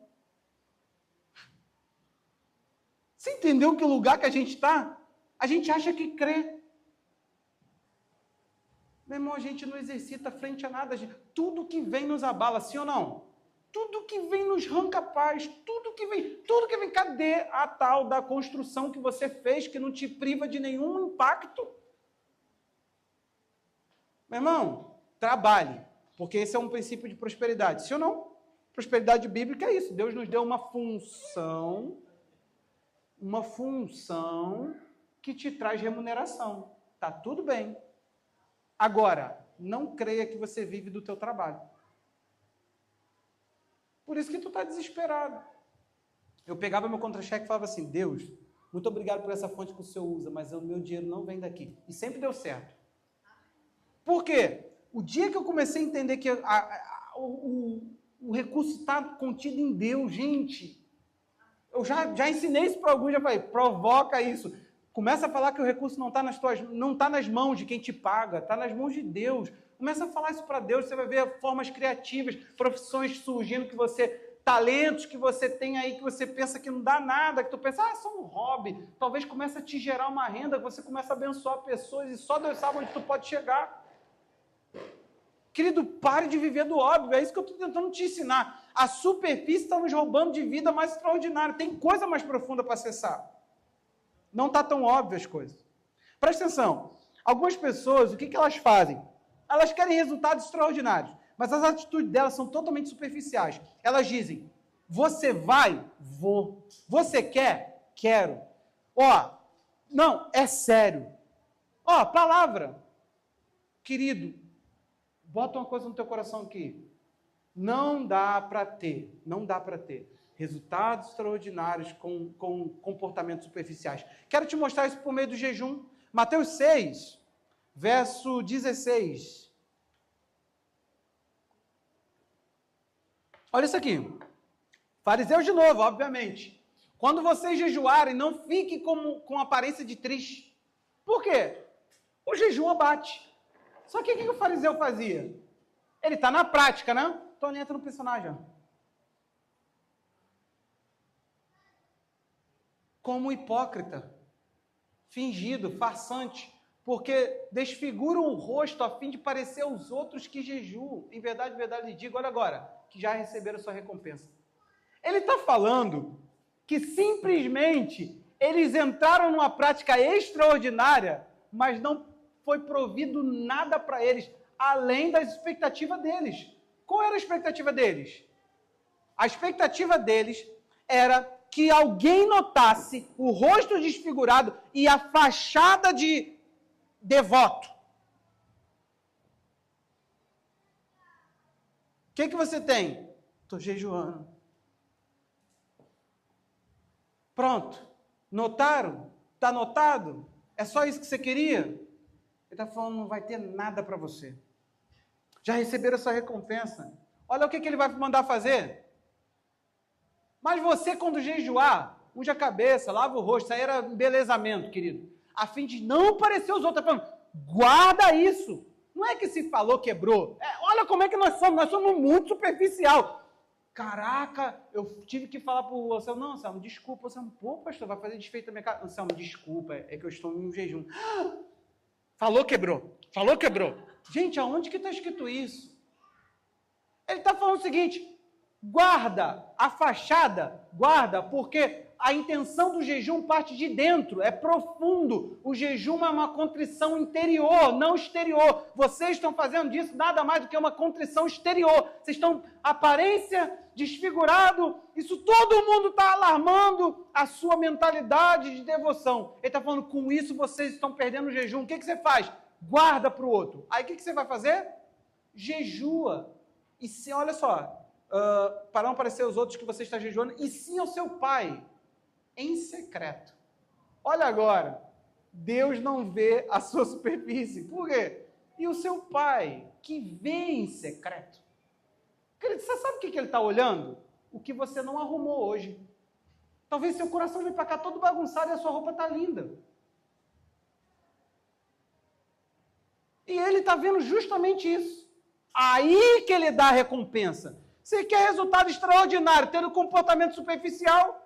Você entendeu que lugar que a gente está? A gente acha que crê. Meu irmão, a gente não exercita frente a nada. Tudo que vem nos abala, sim ou não? Tudo que vem nos arranca paz. Tudo que vem. Cadê a tal da construção que você fez que não te priva de nenhum impacto? Meu irmão, trabalhe. Porque esse é um princípio de prosperidade. Sim ou não? Prosperidade bíblica é isso. Deus nos deu uma função que te traz remuneração. Tá tudo bem. Agora, não creia que você vive do teu trabalho. Por isso que tu está desesperado. Eu pegava meu contra-cheque e falava assim, Deus, muito obrigado por essa fonte que o Senhor usa, mas o meu dinheiro não vem daqui. E sempre deu certo. Por quê? O dia que eu comecei a entender que o recurso está contido em Deus, gente, eu já ensinei isso para alguns, já falei, provoca isso. Começa a falar que o recurso não está nas mãos de quem te paga, está nas mãos de Deus. Começa a falar isso para Deus, você vai ver formas criativas, profissões surgindo, talentos que você tem aí, que você pensa que não dá nada, que tu pensa, é só um hobby. Talvez comece a te gerar uma renda, que você começa a abençoar pessoas e só Deus sabe onde tu pode chegar. Querido, pare de viver do óbvio, é isso que eu estou tentando te ensinar. A superfície está nos roubando de vida mais extraordinária, tem coisa mais profunda para acessar. Não está tão óbvio as coisas. Presta atenção. Algumas pessoas, o que elas fazem? Elas querem resultados extraordinários, mas as atitudes delas são totalmente superficiais. Elas dizem, você vai? Vou. Você quer? Quero. Não, é sério. Palavra. Querido, bota uma coisa no teu coração aqui. Não dá para ter resultados extraordinários com comportamentos superficiais. Quero te mostrar isso por meio do jejum. Mateus 6, verso 16. Olha isso aqui. Fariseus de novo, obviamente. Quando vocês jejuarem, não fiquem com aparência de triste. Por quê? O jejum abate. Só que o que o fariseu fazia? Ele está na prática, né? Então ele entra no personagem. Como hipócrita, fingido, farsante, porque desfiguram o rosto a fim de parecer aos outros que jejuam. Em verdade, lhe digo, olha agora, que já receberam sua recompensa. Ele está falando que simplesmente eles entraram numa prática extraordinária, mas não foi provido nada para eles, além das expectativas deles. Qual era a expectativa deles? A expectativa deles era que alguém notasse o rosto desfigurado e a fachada de devoto. O que você tem? Estou jejuando. Pronto. Notaram? Está notado? É só isso que você queria? Ele está falando, não vai ter nada para você. Já receberam essa recompensa. Olha o que ele vai mandar fazer. Mas você, quando jejuar, unge a cabeça, lava o rosto. Isso aí era embelezamento, querido. A fim de não parecer os outros. Tá falando, guarda isso. Não é que se falou, quebrou. Olha como é que nós somos muito superficial. Caraca, eu tive que falar para o Anselmo, não, Anselmo, desculpa, Anselmo, pô, pastor, vai fazer desfeito na minha casa. Anselmo, desculpa, é que eu estou em um jejum. Falou, quebrou. Falou, quebrou. Gente, aonde que está escrito isso? Ele está falando o seguinte, guarda a fachada, guarda, porque a intenção do jejum parte de dentro, é profundo. O jejum é uma contrição interior, não exterior. Vocês estão fazendo disso nada mais do que uma contrição exterior. Vocês estão, aparência, desfigurado, isso todo mundo está alarmando a sua mentalidade de devoção. Ele está falando, com isso vocês estão perdendo o jejum. O que você faz? Guarda para o outro. Aí o que você vai fazer? Jejua. E sim, olha só, para não parecer aos outros que você está jejuando, e sim ao seu pai, em secreto. Olha agora, Deus não vê a sua superfície. Por quê? E o seu pai, que vê em secreto. Querido, você sabe o que ele está olhando? O que você não arrumou hoje. Talvez seu coração veio para cá todo bagunçado e a sua roupa está linda. E ele está vendo justamente isso. Aí que ele dá a recompensa. Você quer resultado extraordinário, tendo comportamento superficial?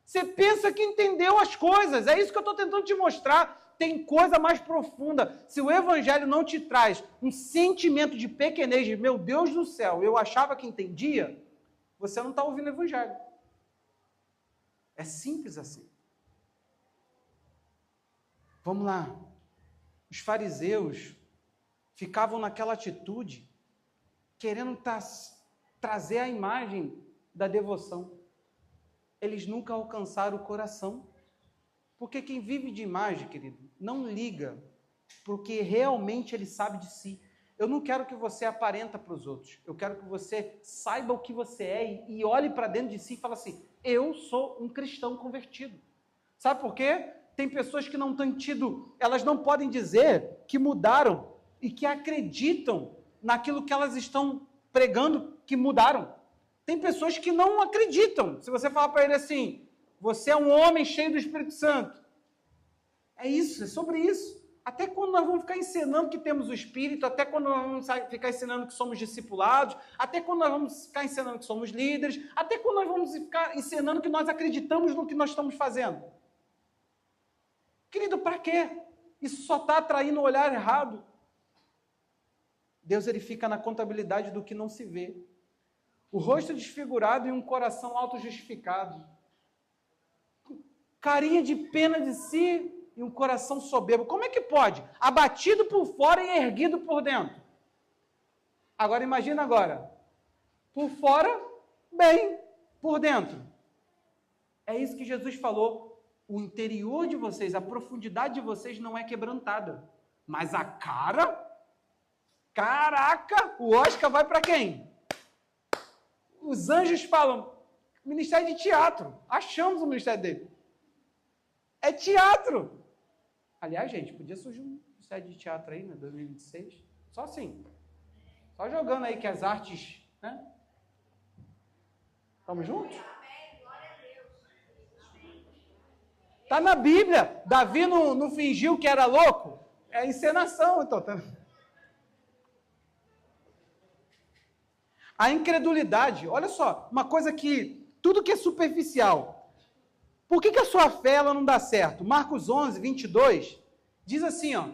Você pensa que entendeu as coisas. É isso que eu estou tentando te mostrar. Tem coisa mais profunda. Se o evangelho não te traz um sentimento de pequenez, de meu Deus do céu, eu achava que entendia, você não está ouvindo o evangelho. É simples assim. Vamos lá. Os fariseus ficavam naquela atitude, querendo trazer a imagem da devoção. Eles nunca alcançaram o coração. Porque quem vive de imagem, querido, não liga porque realmente ele sabe de si. Eu não quero que você aparenta para os outros. Eu quero que você saiba o que você é e olhe para dentro de si e fale assim, eu sou um cristão convertido. Sabe por quê? Tem pessoas que não têm tido, elas não podem dizer que mudaram e que acreditam naquilo que elas estão pregando que mudaram. Tem pessoas que não acreditam. Se você falar para ele assim, você é um homem cheio do Espírito Santo. É isso, é sobre isso. Até quando nós vamos ficar ensinando que temos o Espírito, até quando nós vamos ficar ensinando que somos discipulados, até quando nós vamos ficar ensinando que somos líderes, até quando nós vamos ficar ensinando que nós acreditamos no que nós estamos fazendo. Querido, para quê? Isso só está atraindo o olhar errado. Deus, ele fica na contabilidade do que não se vê. O rosto desfigurado e um coração autojustificado. Carinha de pena de si e um coração soberbo. Como é que pode? Abatido por fora e erguido por dentro. Agora, imagina agora. Por fora, bem. Por dentro. É isso que Jesus falou. O interior de vocês, a profundidade de vocês não é quebrantada. Mas a cara... Caraca! O Oscar vai para quem? Os anjos falam, ministério de teatro. Achamos o ministério dele. É teatro. Aliás, gente, podia surgir um ministério de teatro aí, né, 2026. Só assim. Só jogando aí que as artes, né? Estamos juntos? Tá na Bíblia. Davi não fingiu que era louco. É encenação, então. A incredulidade, olha só, uma coisa que, tudo que é superficial. Por que a sua fé ela não dá certo? Marcos 11, 22, diz assim, ó.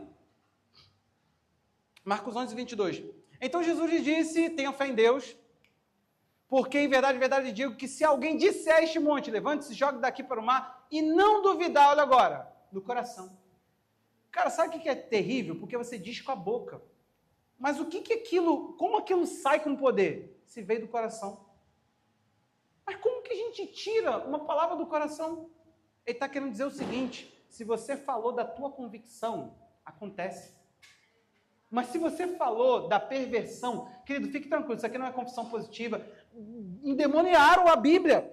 Marcos 11, 22. Então Jesus lhe disse, tenha fé em Deus, porque em verdade digo que se alguém disser a este monte, levante-se, jogue daqui para o mar, e não duvidar, olha agora, no coração. Cara, sabe o que é terrível? Porque você diz com a boca. Mas o que aquilo, como aquilo sai com poder? Se veio do coração. Mas como que a gente tira uma palavra do coração? Ele está querendo dizer o seguinte, se você falou da tua convicção, acontece. Mas se você falou da perversão, querido, fique tranquilo, isso aqui não é confissão positiva, endemoniaram a Bíblia.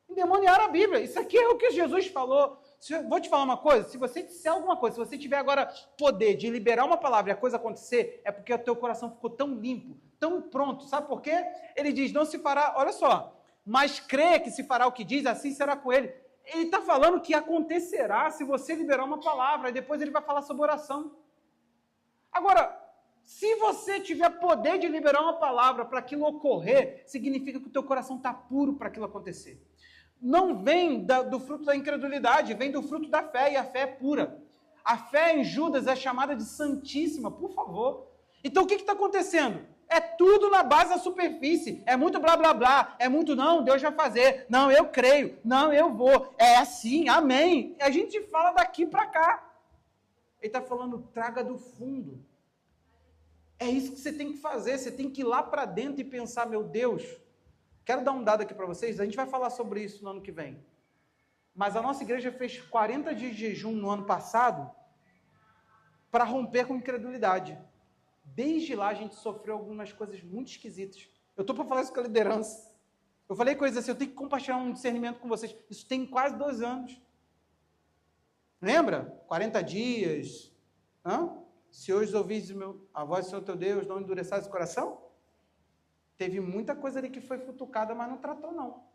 Endemoniaram a Bíblia. Isso aqui é o que Jesus falou. Vou te falar uma coisa, se você disser alguma coisa, se você tiver agora poder de liberar uma palavra e a coisa acontecer, é porque o teu coração ficou tão limpo, tão pronto. Sabe por quê? Ele diz, não se fará, olha só, mas crê que se fará o que diz, assim será com ele. Ele está falando que acontecerá se você liberar uma palavra, e depois ele vai falar sobre oração. Agora, se você tiver poder de liberar uma palavra para aquilo ocorrer, significa que o teu coração está puro para aquilo acontecer. Não vem do fruto da incredulidade, vem do fruto da fé, e a fé é pura. A fé em Judas é chamada de santíssima, por favor. Então o que está acontecendo? É tudo na base da superfície, é muito blá blá blá, é muito não, Deus vai fazer, não, eu creio, não, eu vou, é assim, amém. E a gente fala daqui para cá. Ele está falando, traga do fundo. É isso que você tem que fazer, você tem que ir lá para dentro e pensar, meu Deus, quero dar um dado aqui para vocês, a gente vai falar sobre isso no ano que vem. Mas a nossa igreja fez 40 dias de jejum no ano passado para romper com incredulidade. Desde lá a gente sofreu algumas coisas muito esquisitas. Eu estou para falar isso com a liderança. Eu falei coisas assim, eu tenho que compartilhar um discernimento com vocês. Isso tem quase 2 anos. Lembra? 40 dias. Se hoje ouvis a voz do Senhor teu Deus, não endureçais o coração? Teve muita coisa ali que foi futucada, mas não tratou não.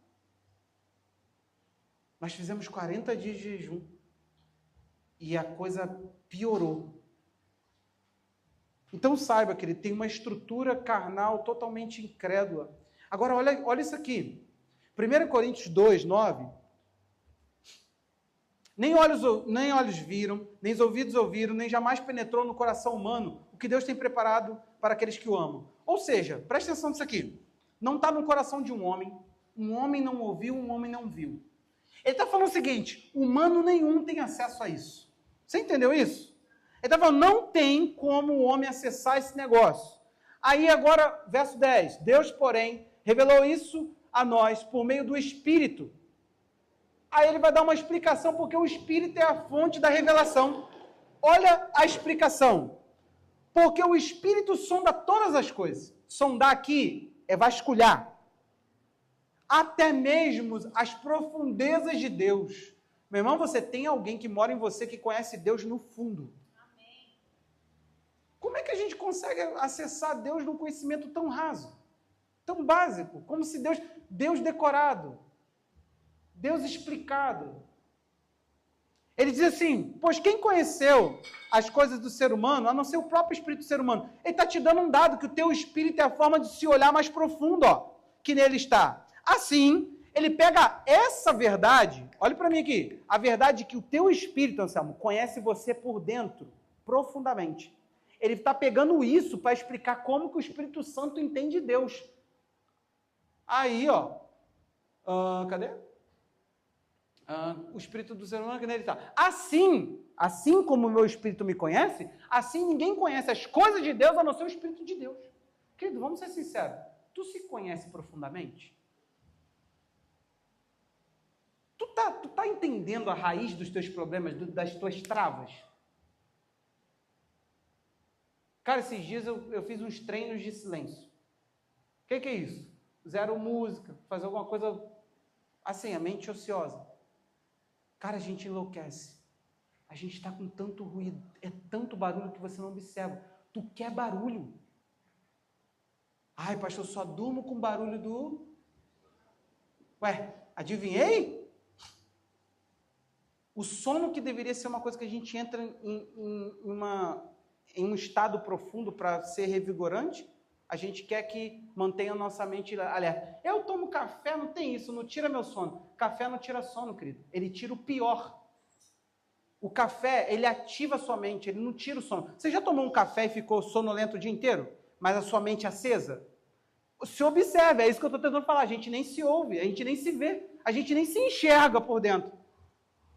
Nós fizemos 40 dias de jejum. E a coisa piorou. Então saiba, querido, tem uma estrutura carnal totalmente incrédula. Agora, olha isso aqui. 1 Coríntios 2, 9. Nem olhos viram, nem os ouvidos ouviram, nem jamais penetrou no coração humano o que Deus tem preparado para aqueles que o amam. Ou seja, presta atenção nisso aqui. Não está no coração de um homem não ouviu, um homem não viu. Ele está falando o seguinte, humano nenhum tem acesso a isso. Você entendeu isso? Ele está falando, não tem como o homem acessar esse negócio. Aí agora, verso 10, Deus, porém, revelou isso a nós por meio do Espírito. Aí ele vai dar uma explicação, porque o Espírito é a fonte da revelação. Olha a explicação. Porque o Espírito sonda todas as coisas. Sondar aqui é vasculhar. Até mesmo as profundezas de Deus. Meu irmão, você tem alguém que mora em você que conhece Deus no fundo. Como é que a gente consegue acessar Deus num conhecimento tão raso, tão básico, como se Deus decorado, Deus explicado? Ele diz assim, pois quem conheceu as coisas do ser humano, a não ser o próprio espírito do ser humano? Ele está te dando um dado, que o teu espírito é a forma de se olhar mais profundo, que nele está. Assim, ele pega essa verdade, olha para mim aqui, a verdade que o teu espírito, Anselmo, conhece você por dentro, profundamente. Ele está pegando isso para explicar como que o Espírito Santo entende Deus. Aí, cadê? O Espírito do ser humano que nele está. Assim como o meu Espírito me conhece, assim ninguém conhece as coisas de Deus a não ser o Espírito de Deus. Querido, vamos ser sinceros. Tu se conhece profundamente? Tu tá entendendo a raiz dos teus problemas, das tuas travas? Cara, esses dias eu fiz uns treinos de silêncio. O que é isso? Zero música, fazer alguma coisa assim, a mente ociosa. Cara, a gente enlouquece. A gente está com tanto ruído, é tanto barulho que você não observa. Tu quer barulho. Ai, pastor, eu só durmo com barulho do... Ué, adivinhei? O sono, que deveria ser uma coisa que a gente entra em um estado profundo para ser revigorante, a gente quer que mantenha a nossa mente alerta. Eu tomo café, não tem isso, não tira meu sono. Café não tira sono, querido. Ele tira o pior. O café, ele ativa a sua mente, ele não tira o sono. Você já tomou um café e ficou sonolento o dia inteiro? Mas a sua mente acesa? Se observe, é isso que eu estou tentando falar. A gente nem se ouve, a gente nem se vê, a gente nem se enxerga por dentro.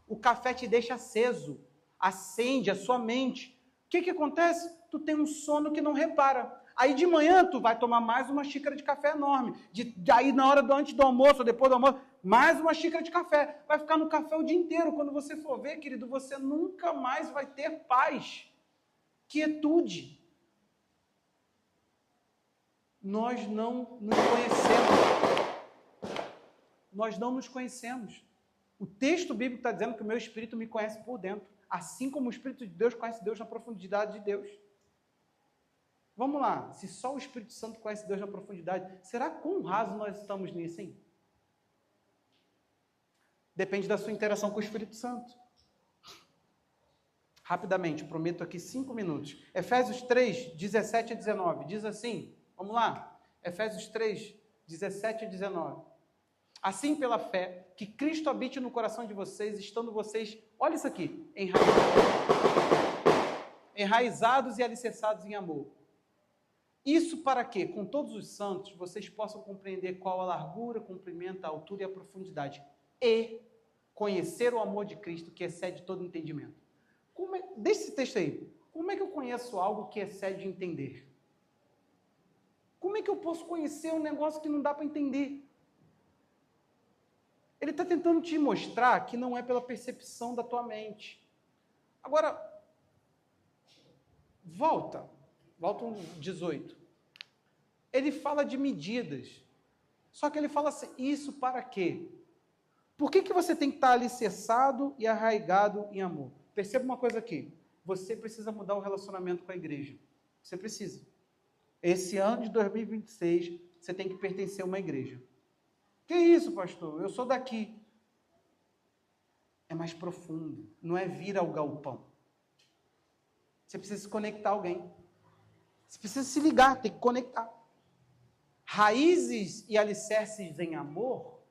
O café te deixa aceso, acende a sua mente. O que acontece? Tu tem um sono que não repara. Aí de manhã tu vai tomar mais uma xícara de café enorme. Aí na hora antes do almoço ou depois do almoço, mais uma xícara de café. Vai ficar no café o dia inteiro. Quando você for ver, querido, você nunca mais vai ter paz, quietude. Nós não nos conhecemos. Nós não nos conhecemos. O texto bíblico está dizendo que o meu espírito me conhece por dentro. Assim como o Espírito de Deus conhece Deus na profundidade de Deus. Vamos lá, se só o Espírito Santo conhece Deus na profundidade, será quão raso nós estamos nisso, hein? Depende da sua interação com o Espírito Santo. Rapidamente, prometo aqui 5 minutos. Efésios 3, 17 e 19, diz assim, vamos lá? Efésios 3, 17 e 19. Assim, pela fé, que Cristo habite no coração de vocês, estando vocês, olha isso aqui, enraizados e alicerçados em amor. Isso para que, com todos os santos, vocês possam compreender qual a largura, o comprimento, a altura e a profundidade, e conhecer o amor de Cristo que excede todo entendimento. Deixa esse texto aí. Como é que eu conheço algo que excede entender? Como é que eu posso conhecer um negócio que não dá para entender? Ele está tentando te mostrar que não é pela percepção da tua mente. Agora, volta um 18. Ele fala de medidas. Só que ele fala assim, isso para quê? Por que você tem que estar alicerçado e arraigado em amor? Perceba uma coisa aqui. Você precisa mudar o relacionamento com a igreja. Você precisa. Esse ano de 2026, você tem que pertencer a uma igreja. Que isso, pastor? Eu sou daqui. É mais profundo. Não é vir ao galpão. Você precisa se conectar a alguém. Você precisa se ligar, tem que conectar. Raízes e alicerces em amor,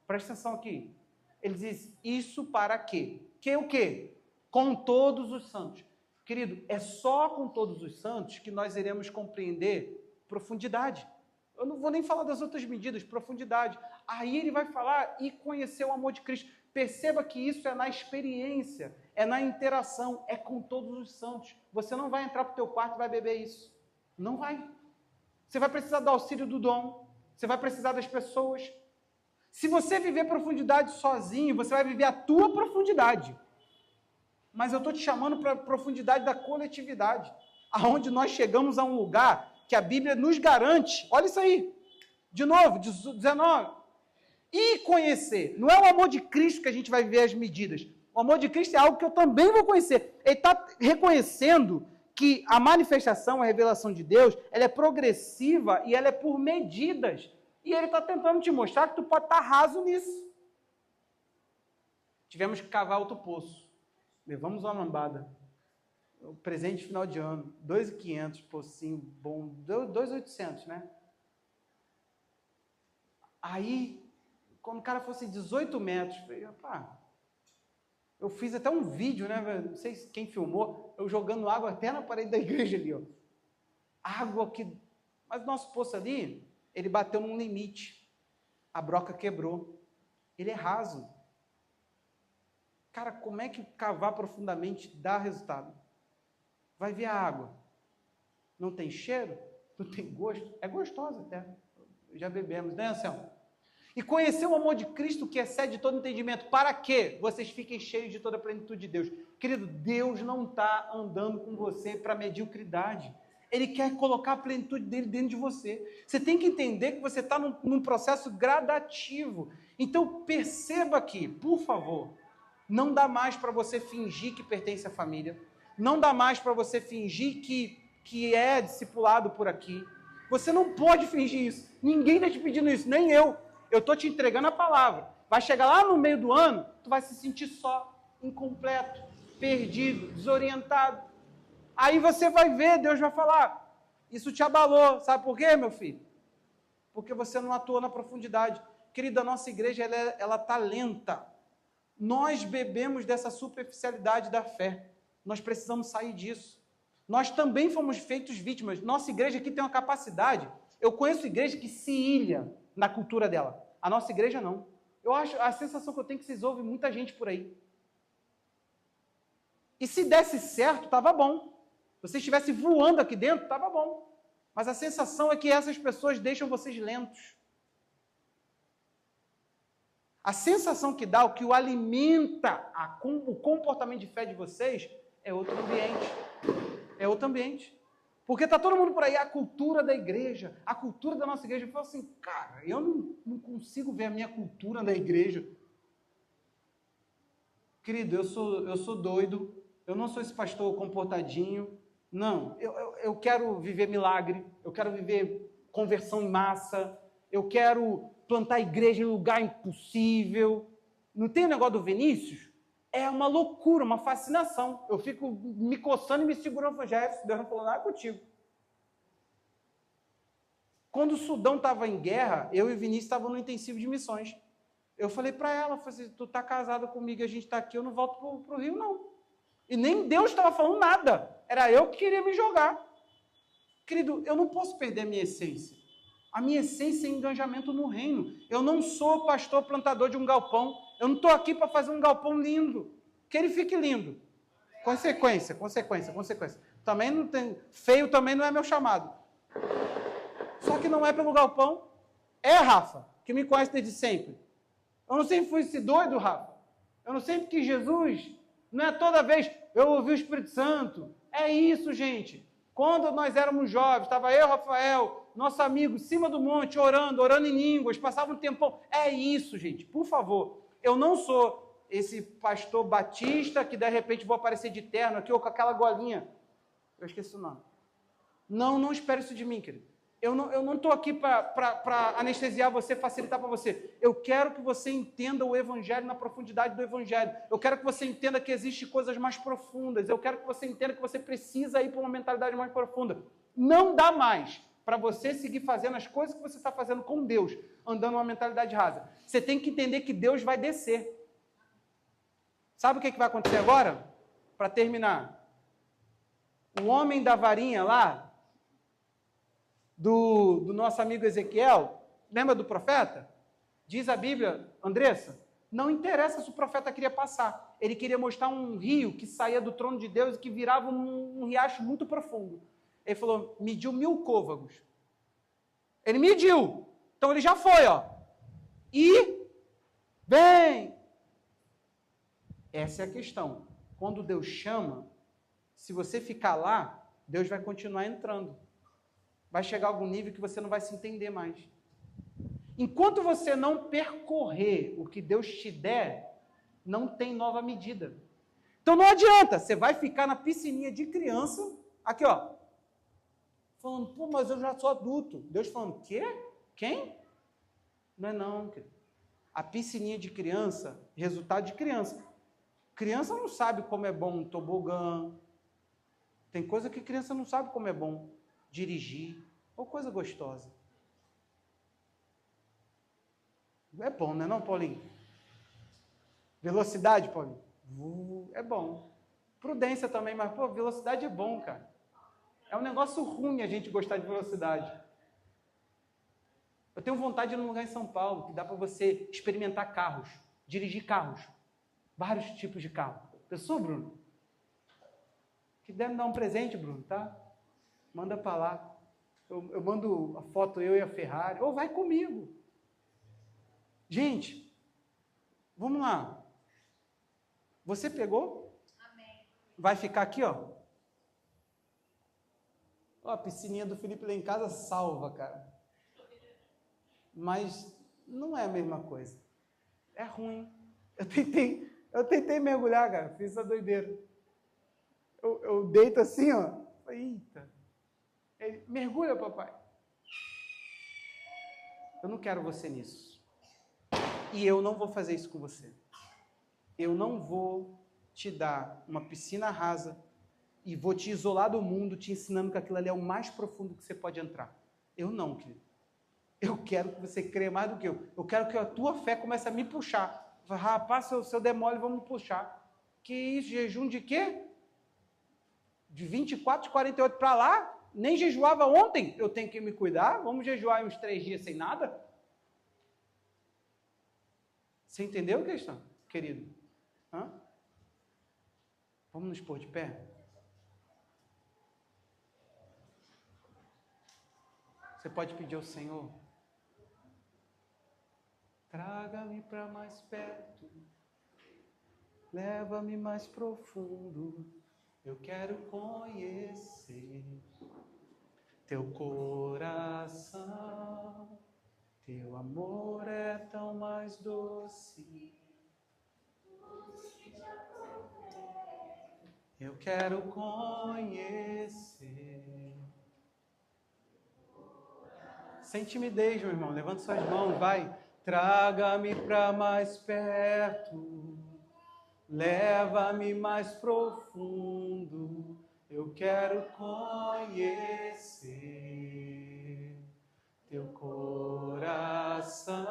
presta atenção aqui. Ele diz, isso para quê? Que o quê? Com todos os santos. Querido, é só com todos os santos que nós iremos compreender profundidade. Eu não vou nem falar das outras medidas, profundidade. Aí ele vai falar e conhecer o amor de Cristo. Perceba que isso é na experiência, é na interação, é com todos os santos. Você não vai entrar para o teu quarto e vai beber isso. Não vai. Você vai precisar do auxílio do dom. Você vai precisar das pessoas. Se você viver profundidade sozinho, você vai viver a tua profundidade. Mas eu estou te chamando para a profundidade da coletividade, aonde nós chegamos a um lugar que a Bíblia nos garante. Olha isso aí. De novo, 19. E conhecer. Não é o amor de Cristo que a gente vai viver as medidas. O amor de Cristo é algo que eu também vou conhecer. Ele está reconhecendo que a manifestação, a revelação de Deus, ela é progressiva e ela é por medidas. E ele está tentando te mostrar que tu pode estar raso nisso. Tivemos que cavar outro poço. Levamos uma lambada. O presente de final de ano. 2.500, pocinho bom. 2.800, né? Aí, quando o cara fosse 18 metros, eu falei, pá, eu fiz até um vídeo, né? Não sei quem filmou, eu jogando água até na parede da igreja ali, ó. Água que... Mas o nosso poço ali, ele bateu num limite. A broca quebrou. Ele é raso. Cara, como é que cavar profundamente dá resultado? Vai ver a água. Não tem cheiro? Não tem gosto? É gostosa até. Já bebemos, né, Anselmo? E conhecer o amor de Cristo que excede todo entendimento. Para que vocês fiquem cheios de toda a plenitude de Deus. Querido, Deus não está andando com você para mediocridade. Ele quer colocar a plenitude dele dentro de você. Você tem que entender que você está num processo gradativo. Então, perceba aqui, por favor, não dá mais para você fingir que pertence à família. Não dá mais para você fingir que é discipulado por aqui. Você não pode fingir isso. Ninguém está te pedindo isso, nem eu. Eu estou te entregando a palavra. Vai chegar lá no meio do ano, tu vai se sentir só, incompleto, perdido, desorientado. Aí você vai ver, Deus vai falar, isso te abalou. Sabe por quê, meu filho? Porque você não atuou na profundidade. Querida, a nossa igreja, ela está lenta. Nós bebemos dessa superficialidade da fé. Nós precisamos sair disso. Nós também fomos feitos vítimas. Nossa igreja aqui tem uma capacidade. Eu conheço igreja que se ilha na cultura dela. A nossa igreja não. Eu acho, a sensação que eu tenho é que vocês ouvem muita gente por aí. E se desse certo, estava bom. Se você estivesse voando aqui dentro, estava bom. Mas a sensação é que essas pessoas deixam vocês lentos. A sensação que dá, o que o alimenta o comportamento de fé de vocês, é outro ambiente. É outro ambiente. Porque está todo mundo por aí, a cultura da igreja, a cultura da nossa igreja. Eu falo assim, cara, eu não consigo ver a minha cultura na igreja. Querido, eu sou doido, eu não sou esse pastor comportadinho. Não, eu quero viver milagre, eu quero viver conversão em massa, eu quero plantar igreja em lugar impossível. Não tem o negócio do Vinícius? É uma loucura, uma fascinação. Eu fico me coçando e me segurando. Eu falei, Deus não falou nada contigo. Quando o Sudão estava em guerra, eu e o Vinícius estavam no intensivo de missões. Eu falei para ela, falei, tu tá casada comigo, a gente está aqui, eu não volto pro Rio, não. E nem Deus estava falando nada. Era eu que queria me jogar. Querido, eu não posso perder a minha essência. A minha essência é engajamento no reino. Eu não sou pastor plantador de um galpão. Eu não estou aqui para fazer um galpão lindo. Que ele fique lindo. Consequência. Também não tem... Feio também não é meu chamado. Só que não é pelo galpão. É, Rafa, que me conhece desde sempre. Eu não sempre fui esse doido, Rafa. Eu não sempre quis Jesus. Não é toda vez eu ouvi o Espírito Santo. É isso, gente. Quando nós éramos jovens, estava eu, Rafael, nosso amigo, em cima do monte, orando em línguas, passava um tempão. É isso, gente. Por favor. Eu não sou esse pastor batista que de repente vou aparecer de terno aqui ou com aquela golinha. Eu esqueci o nome. Não espere isso de mim, querido. Eu não estou aqui para anestesiar você, facilitar para você. Eu quero que você entenda o Evangelho na profundidade do Evangelho. Eu quero que você entenda que existem coisas mais profundas. Eu quero que você entenda que você precisa ir para uma mentalidade mais profunda. Não dá mais para você seguir fazendo as coisas que você está fazendo com Deus, andando uma mentalidade rasa. Você tem que entender que Deus vai descer. Sabe o que vai acontecer agora? Para terminar. O homem da varinha lá, do nosso amigo Ezequiel, lembra do profeta? Diz a Bíblia, Andressa, não interessa se o profeta queria passar. Ele queria mostrar um rio que saía do trono de Deus e que virava um riacho muito profundo. Ele falou, mediu 1000 côvagos. Ele mediu. Então ele já foi, ó. E vem. Essa é a questão. Quando Deus chama, se você ficar lá, Deus vai continuar entrando. Vai chegar a algum nível que você não vai se entender mais. Enquanto você não percorrer o que Deus te der, não tem nova medida. Então não adianta, você vai ficar na piscininha de criança, aqui ó, falando, pô, mas eu já sou adulto. Deus falando, quê? Quem? Não é não, querido. A piscininha de criança, resultado de criança. Criança não sabe como é bom um tobogã. Tem coisa que criança não sabe como é bom. Dirigir, ou coisa gostosa. É bom, não é não, Paulinho? Velocidade, Paulinho? É bom. Prudência também, mas, pô, velocidade é bom, cara. É um negócio ruim a gente gostar de velocidade. Eu tenho vontade de ir num lugar em São Paulo, que dá para você experimentar carros, dirigir carros. Vários tipos de carro. Pensou, Bruno? Que deve me dar um presente, Bruno, tá? Manda para lá. Eu mando a foto, eu e a Ferrari. Ou vai comigo. Gente, vamos lá. Você pegou? Amém. Vai ficar aqui, ó. Ó, a piscininha do Felipe lá em casa salva, cara. Mas não é a mesma coisa. É ruim. Eu tentei mergulhar, cara. Fiz essa doideira. Eu deito assim, ó. Eita. Ele, mergulha, papai. Eu não quero você nisso. E eu não vou fazer isso com você. Eu não vou te dar uma piscina rasa e vou te isolar do mundo, te ensinando que aquilo ali é o mais profundo que você pode entrar. Eu não, querido. Eu quero que você creia mais do que eu. Eu quero que a tua fé comece a me puxar. Rapaz, seu demole, vamos puxar. Que isso, jejum de quê? De 24, de 48 para lá? Nem jejuava ontem, eu tenho que me cuidar. Vamos jejuar uns 3 dias sem nada? Você entendeu a questão, querido? Hã? Vamos nos pôr de pé? Você pode pedir ao Senhor, traga-me para mais perto, leva-me mais profundo, eu quero conhecer teu coração, teu amor é tão mais doce. Eu quero conhecer. Sem timidez, meu irmão, levanta suas mãos, vai. Traga-me para mais perto, leva-me mais profundo. Eu quero conhecer teu coração.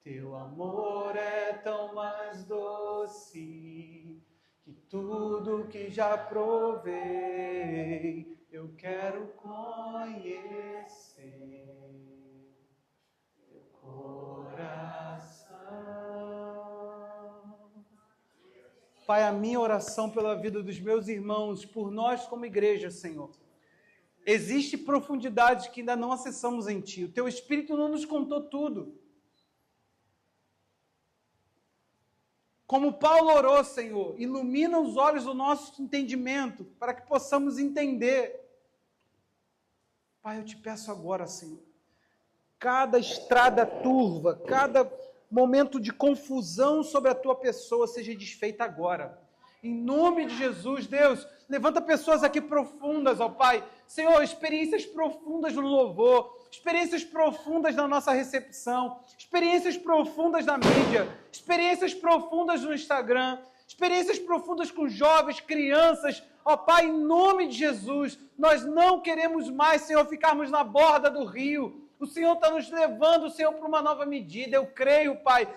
Teu amor é tão mais doce que tudo que já provei. Eu quero conhecer teu coração. Pai, a minha oração pela vida dos meus irmãos, por nós como igreja, Senhor. Existe profundidade que ainda não acessamos em Ti. O Teu Espírito não nos contou tudo. Como Paulo orou, Senhor, ilumina os olhos do nosso entendimento, para que possamos entender. Pai, eu te peço agora, Senhor, cada estrada turva, cada momento de confusão sobre a Tua pessoa seja desfeita agora. Em nome de Jesus, Deus, levanta pessoas aqui profundas, ó Pai. Senhor, experiências profundas no louvor, experiências profundas na nossa recepção, experiências profundas na mídia, experiências profundas no Instagram, experiências profundas com jovens, crianças. Ó Pai, em nome de Jesus, nós não queremos mais, Senhor, ficarmos na borda do rio. O Senhor está nos levando, Senhor, para uma nova medida. Eu creio, Pai.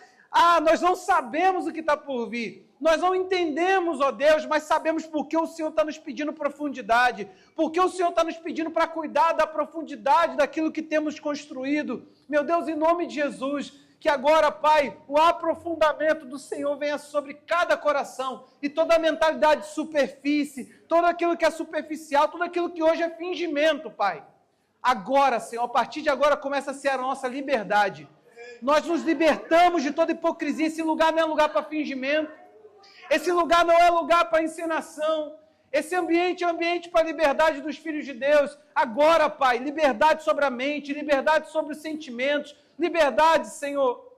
Nós não sabemos o que está por vir. Nós não entendemos, ó Deus, mas sabemos porque o Senhor está nos pedindo profundidade, porque o Senhor está nos pedindo para cuidar da profundidade daquilo que temos construído. Meu Deus, em nome de Jesus, que agora, Pai, o aprofundamento do Senhor venha sobre cada coração e toda a mentalidade de superfície, tudo aquilo que é superficial, tudo aquilo que hoje é fingimento, Pai. Agora, Senhor, a partir de agora começa a ser a nossa liberdade. Nós nos libertamos de toda hipocrisia. Esse lugar não é lugar para fingimento. Esse lugar não é lugar para encenação. Esse ambiente é ambiente para a liberdade dos filhos de Deus. Agora, Pai, liberdade sobre a mente, liberdade sobre os sentimentos, liberdade, Senhor.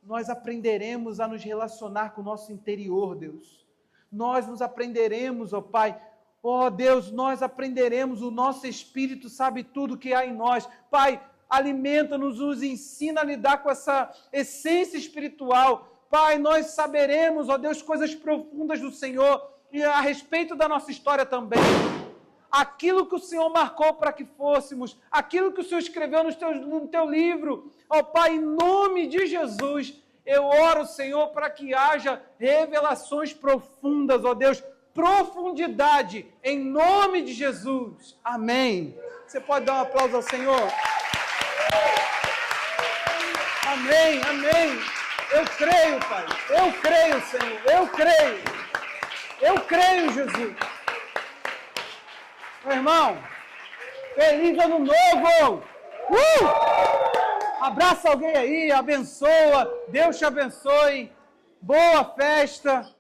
Nós aprenderemos a nos relacionar com o nosso interior, Deus. Nós nos aprenderemos, ó Pai. Ó Deus, nós aprenderemos, o nosso Espírito sabe tudo que há em nós. Pai, alimenta-nos, nos ensina a lidar com essa essência espiritual. Pai, nós saberemos, ó Deus, coisas profundas do Senhor e a respeito da nossa história também. Aquilo que o Senhor marcou para que fôssemos, aquilo que o Senhor escreveu no teu livro. Ó Pai, em nome de Jesus, eu oro, Senhor, para que haja revelações profundas, ó Deus, profundidade, em nome de Jesus. Amém. Você pode dar um aplauso ao Senhor? Amém, amém. Eu creio, Pai. Eu creio, Senhor. Eu creio. Eu creio, Jesus. Meu irmão, feliz ano novo. Abraça alguém aí, abençoa. Deus te abençoe. Boa festa.